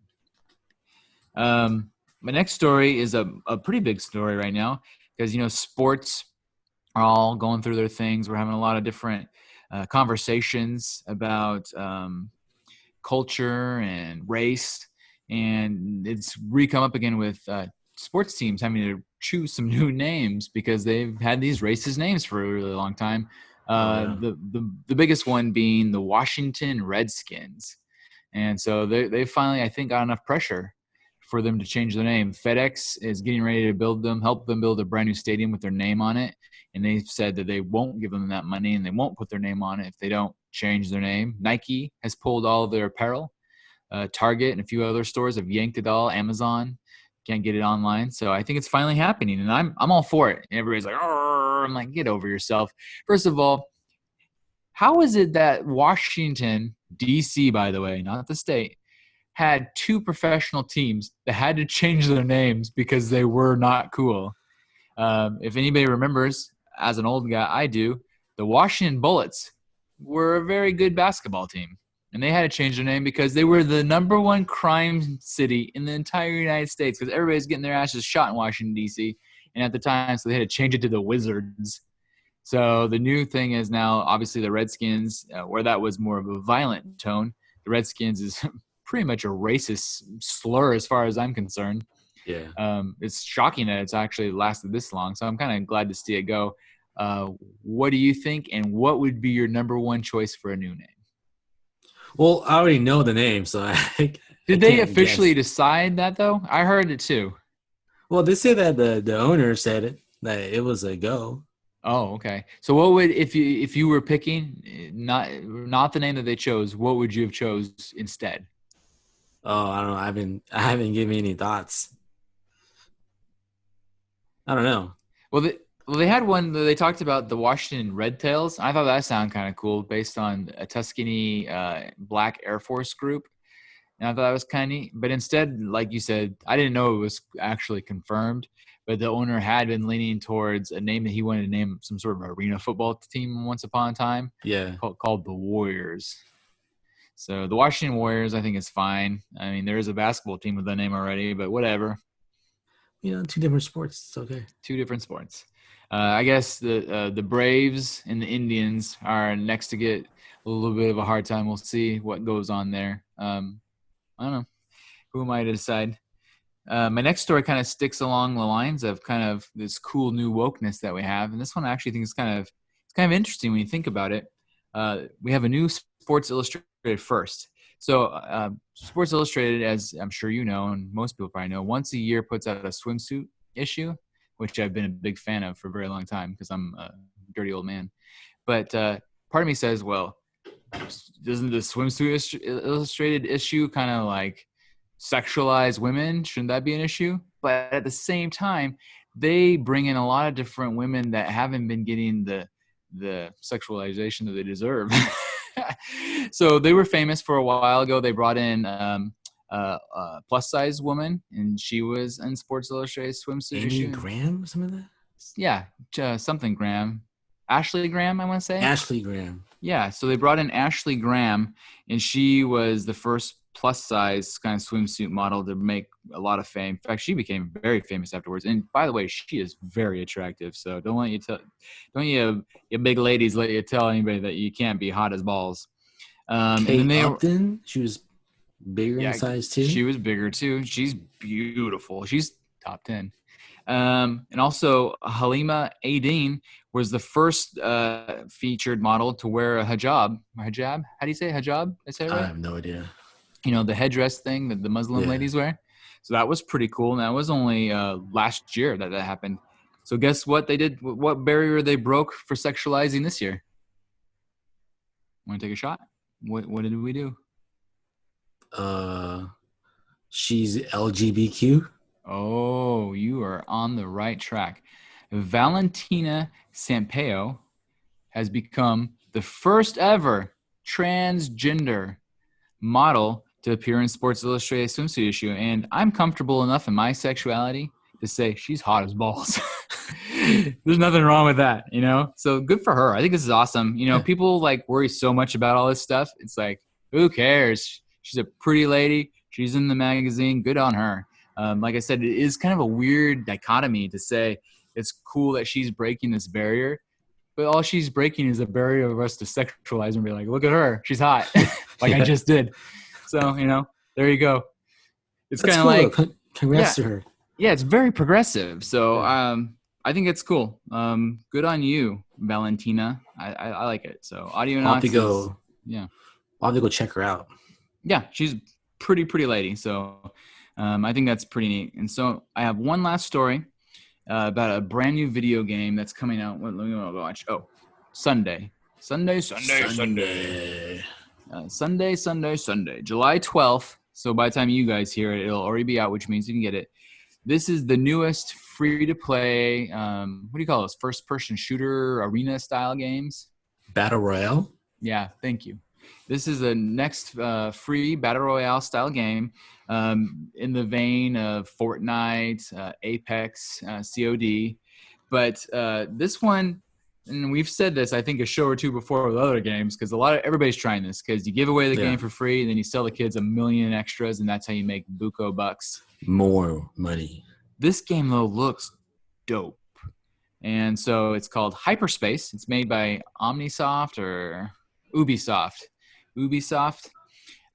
A: My next story is a pretty big story right now because sports are all going through their things. We're having a lot of different conversations about culture and race, and it's re-come up again with sports teams having to choose some new names because they've had these racist names for a really long time.
B: oh yeah,
A: The biggest one being the Washington Redskins, and so they finally, I think, got enough pressure for them to change their name. FedEx is getting ready to help them build a brand new stadium with their name on it, and they've said that they won't give them that money and they won't put their name on it if they don't change their name. Nike has pulled all of their apparel. Target and a few other stores have yanked it all. Amazon can't get it online, so I think it's finally happening, and I'm all for it. And everybody's like, "Arr." I'm like, get over yourself. First of all, how is it that Washington D.C., by the way, not the state, had two professional teams that had to change their names because they were not cool? If anybody remembers, as an old guy, I do, the Washington Bullets were a very good basketball team. And they had to change their name because they were the number one crime city in the entire United States because everybody's getting their asses shot in Washington, D.C. And at the time, so they had to change it to the Wizards. So the new thing is now, obviously, the Redskins, where that was more of a violent tone, the Redskins is pretty much a racist slur as far as I'm concerned.
B: yeah.
A: It's shocking that it's actually lasted this long. So I'm kind of glad to see it go. What do you think? And what would be your number one choice for a new name?
B: Well, I already know the name, so I
A: Did they
B: can't
A: officially
B: guess.
A: decide that though? I heard it too.
B: Well, they say that the owner said it that it was a go.
A: Oh, okay. So what would if you were picking not the name that they chose, what would you have chose instead?
B: Oh, I don't know. I haven't given any thoughts. I don't know.
A: Well, they had one that they talked about the Washington Red Tails. I thought that sounded kind of cool based on a Tuskegee Black Air Force group. And I thought that was kind of neat. But instead, like you said, I didn't know it was actually confirmed. But the owner had been leaning towards a name that he wanted to name some sort of arena football team once upon a time
B: Yeah,
A: called the Warriors. So the Washington Warriors, I think, is fine. I mean, there is a basketball team with that name already, but whatever.
B: two different sports. It's okay.
A: Two different sports. I guess the Braves and the Indians are next to get a little bit of a hard time. We'll see what goes on there. I don't know. Who am I to decide? My next story kind of sticks along the lines of kind of this cool new wokeness that we have, and this one I actually think is kind of interesting when you think about it. We have a new Sports Illustrated first. So Sports Illustrated, as I'm sure you know, and most people probably know, once a year puts out a swimsuit issue, which I've been a big fan of for a very long time because I'm a dirty old man. But part of me says, well, doesn't the swimsuit illustrated issue kind of like sexualize women? Shouldn't that be an issue? But at the same time, they bring in a lot of different women that haven't been getting the sexualization that they deserve. So they were famous for a while ago. They brought in plus size woman, and she was in Sports Illustrated swimsuit
B: Amy
A: issue.
B: Graham, some of that.
A: Yeah, something Graham, Ashley Graham, I want to say.
B: Ashley Graham.
A: Yeah, so they brought in Ashley Graham, and she was the first plus size kind of swimsuit model to make a lot of fame. In fact, she became very famous afterwards. And by the way, she is very attractive. So don't you big ladies let you tell anybody that you can't be hot as balls. And then
B: Kate Upton. She was bigger in
A: yeah,
B: size too.
A: she was bigger too. She's beautiful. She's top 10. And also Halima Adine was the first featured model to wear a hijab. Hijab? How do you say hijab? Did I say it
B: I
A: right?
B: have no idea.
A: The headdress thing that the Muslim
B: Yeah.
A: ladies wear. So that was pretty cool. And that was only last year that happened. So guess what they did? What barrier they broke for sexualizing this year? Want to take a shot? What did we do?
B: Uh, she's LGBTQ.
A: Oh, you are on the right track. Valentina Sampaio has become the first ever transgender model to appear in Sports Illustrated swimsuit issue. And I'm comfortable enough in my sexuality to say she's hot as balls. There's nothing wrong with that, you know? So good for her. I think this is awesome. You know,
B: Yeah,
A: people like worry so much about all this stuff. It's like, who cares? She's a pretty lady. She's in the magazine. Good on her. Like I said, it is kind of a weird dichotomy to say it's cool that she's breaking this barrier, but all she's breaking is a barrier of us to sexualize and be like, look at her, she's hot, like I
B: yeah.
A: just did. So there you go. It's
B: That's
A: kind of
B: cool though.
A: like,
B: Congrats
A: yeah,
B: to her.
A: yeah, it's very progressive. So
B: Yeah,
A: I think it's cool. Good on you, Valentina. I like it. So
B: I'll have to
A: Audionauts is,
B: go.
A: yeah,
B: I'll have to go check her out.
A: yeah, she's pretty lady. So I think that's pretty neat. And so I have one last story about a brand new video game that's coming out. Let me watch. Oh, Sunday, Sunday.
B: Sunday.
A: Sunday, July 12th. So by the time you guys hear it, it'll already be out, which means you can get it. This is the newest free to play, what do you call those? First person shooter arena style games.
B: Battle Royale.
A: Yeah, thank you. This is the next free battle royale style game in the vein of Fortnite, Apex, COD. But this one, and we've said this, I think, a show or two before with other games, because everybody's trying this, because you give away the
B: Yeah,
A: game for free, and then you sell the kids a million extras, and that's how you make buco bucks.
B: more money.
A: This game, though, looks dope. And so it's called Hyperspace. It's made by Omnisoft or Ubisoft.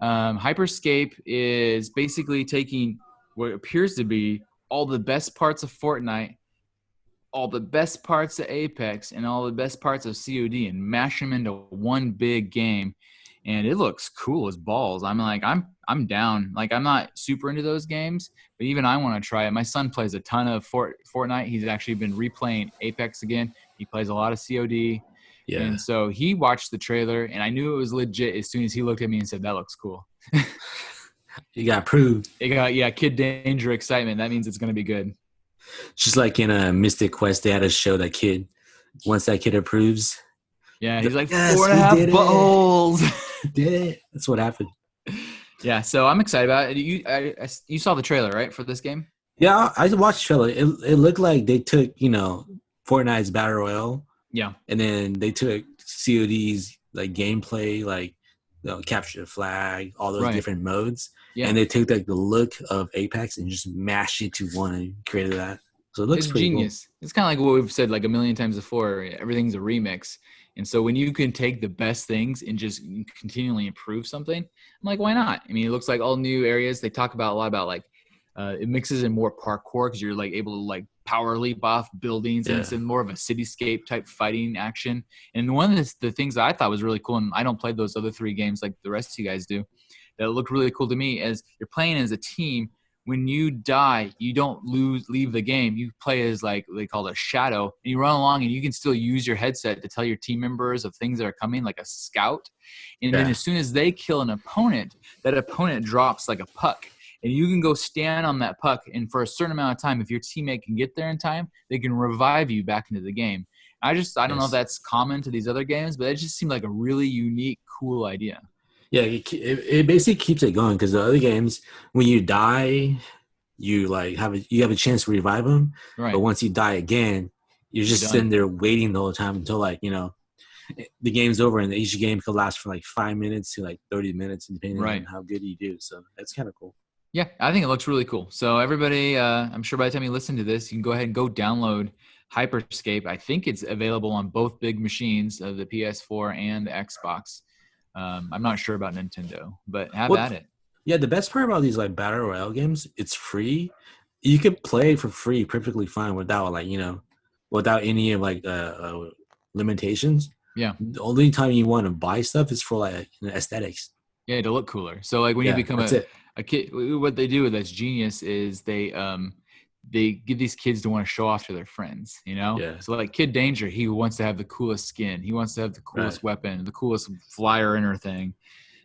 A: Hyperscape is basically taking what appears to be all the best parts of Fortnite, all the best parts of Apex, and all the best parts of COD and mash them into one big game. And it looks cool as balls. I'm down. Like, I'm not super into those games, but even I want to try it. My son plays a ton of Fortnite. He's actually been replaying Apex again. He plays a lot of COD.
B: Yeah,
A: And so he watched the trailer, and I knew it was legit as soon as he looked at me and said, "That looks cool."
B: you got approved.
A: It got, yeah, Kid Danger excitement. That means it's going to be good.
B: Just like in a Mystic Quest, they had to show that kid. Once that kid approves,
A: Yeah, he's like four
B: yes,
A: and a
B: we
A: half
B: did it.
A: buttholes.
B: We did it. That's what happened.
A: Yeah, so I'm excited about it. You saw the trailer, right, for this game?
B: Yeah, I watched the trailer. It looked like they took Fortnite's Battle Royale,
A: Yeah,
B: and then they took COD's like gameplay, like capture the flag, all those
A: right.
B: different modes,
A: Yeah,
B: and they took like the look of Apex and just mashed it to one and created that. So it looks
A: it's
B: pretty cool.
A: genius. It's kind of like what we've said like a million times before. Everything's a remix, and so when you can take the best things and just continually improve something, I'm like, why not? I mean, it looks like all new areas. They talk about a lot about like it mixes in more parkour because you're like able to like power leap off buildings, and
B: Yeah,
A: it's in more of a cityscape type fighting action. And one of the things that I thought was really cool, and I don't play those other three games like the rest of you guys do, that looked really cool to me, is you're playing as a team. When you die, you don't leave the game. You play as, like, they call it a shadow, and you run along, and you can still use your headset to tell your team members of things that are coming, like a scout. And then
B: yeah,
A: as soon as they kill an opponent, that opponent drops like a puck, and you can go stand on that puck. And for a certain amount of time, if your teammate can get there in time, they can revive you back into the game. I don't know if
B: yes,
A: that's common to these other games, but it just seemed like a really unique, cool idea.
B: yeah. It basically keeps it going because the other games, when you die, you like you have a chance to revive them, but
A: Right.
B: once you die again, you're
A: You're
B: just sitting
A: done.
B: there waiting the whole time until the game's over, and each game could last from like 5 minutes to like 30 minutes depending on
A: Right.
B: how good you do. So that's kind of cool.
A: Yeah, I think it looks really cool. So everybody, I'm sure by the time you listen to this, you can go ahead and go download Hyperscape. I think it's available on both big machines, the PS4 and the Xbox. I'm not sure about Nintendo, but have
B: Well,
A: at it.
B: yeah, the best part about these like battle royale games, it's free. You can play for free perfectly fine without without any of like limitations.
A: Yeah,
B: The only time you want to buy stuff is for like aesthetics.
A: yeah, to look cooler. So like when you
B: Yeah,
A: become
B: that's it.
A: a kid, what they do that's genius is they give these kids to want to show off to their friends, you know?
B: Yeah,
A: So like Kid Danger, he wants to have the coolest skin. He wants to have the
B: right.
A: coolest weapon, the coolest flyer inner thing.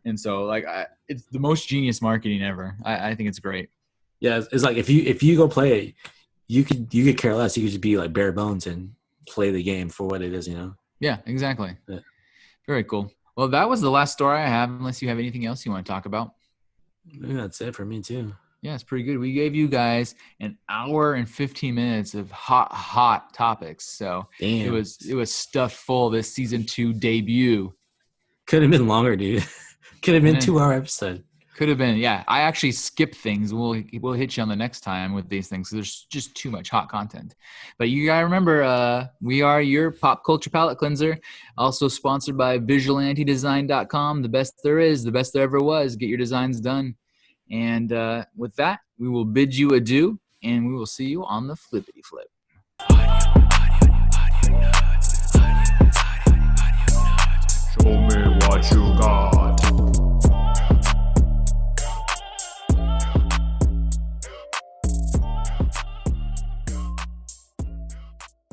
A: And so like it's the most genius marketing ever. I think it's great.
B: Yeah, it's like if you go play it, you could care less. You could just be like bare bones and play the game for what it is, you know.
A: Yeah, exactly.
B: Yeah.
A: Very cool. Well, that was the last story I have, unless you have anything else you want to talk about.
B: I think that's it for me too.
A: Yeah, it's pretty good. We gave you guys an hour and 15 minutes of hot topics. So
B: Damn,
A: it was stuffed full this season 2 debut.
B: could have been longer, dude. Could have been
A: Eh,
B: 2 hour episode.
A: could have been. Yeah, I actually skipped things. We'll hit you on the next time with these things. There's just too much hot content. But you gotta remember, we are your pop culture palate cleanser. Also sponsored by VisualAntiDesign.com. The best there is, the best there ever was. Get your designs done. And with that, we will bid you adieu, and we will see you on the flippity flip.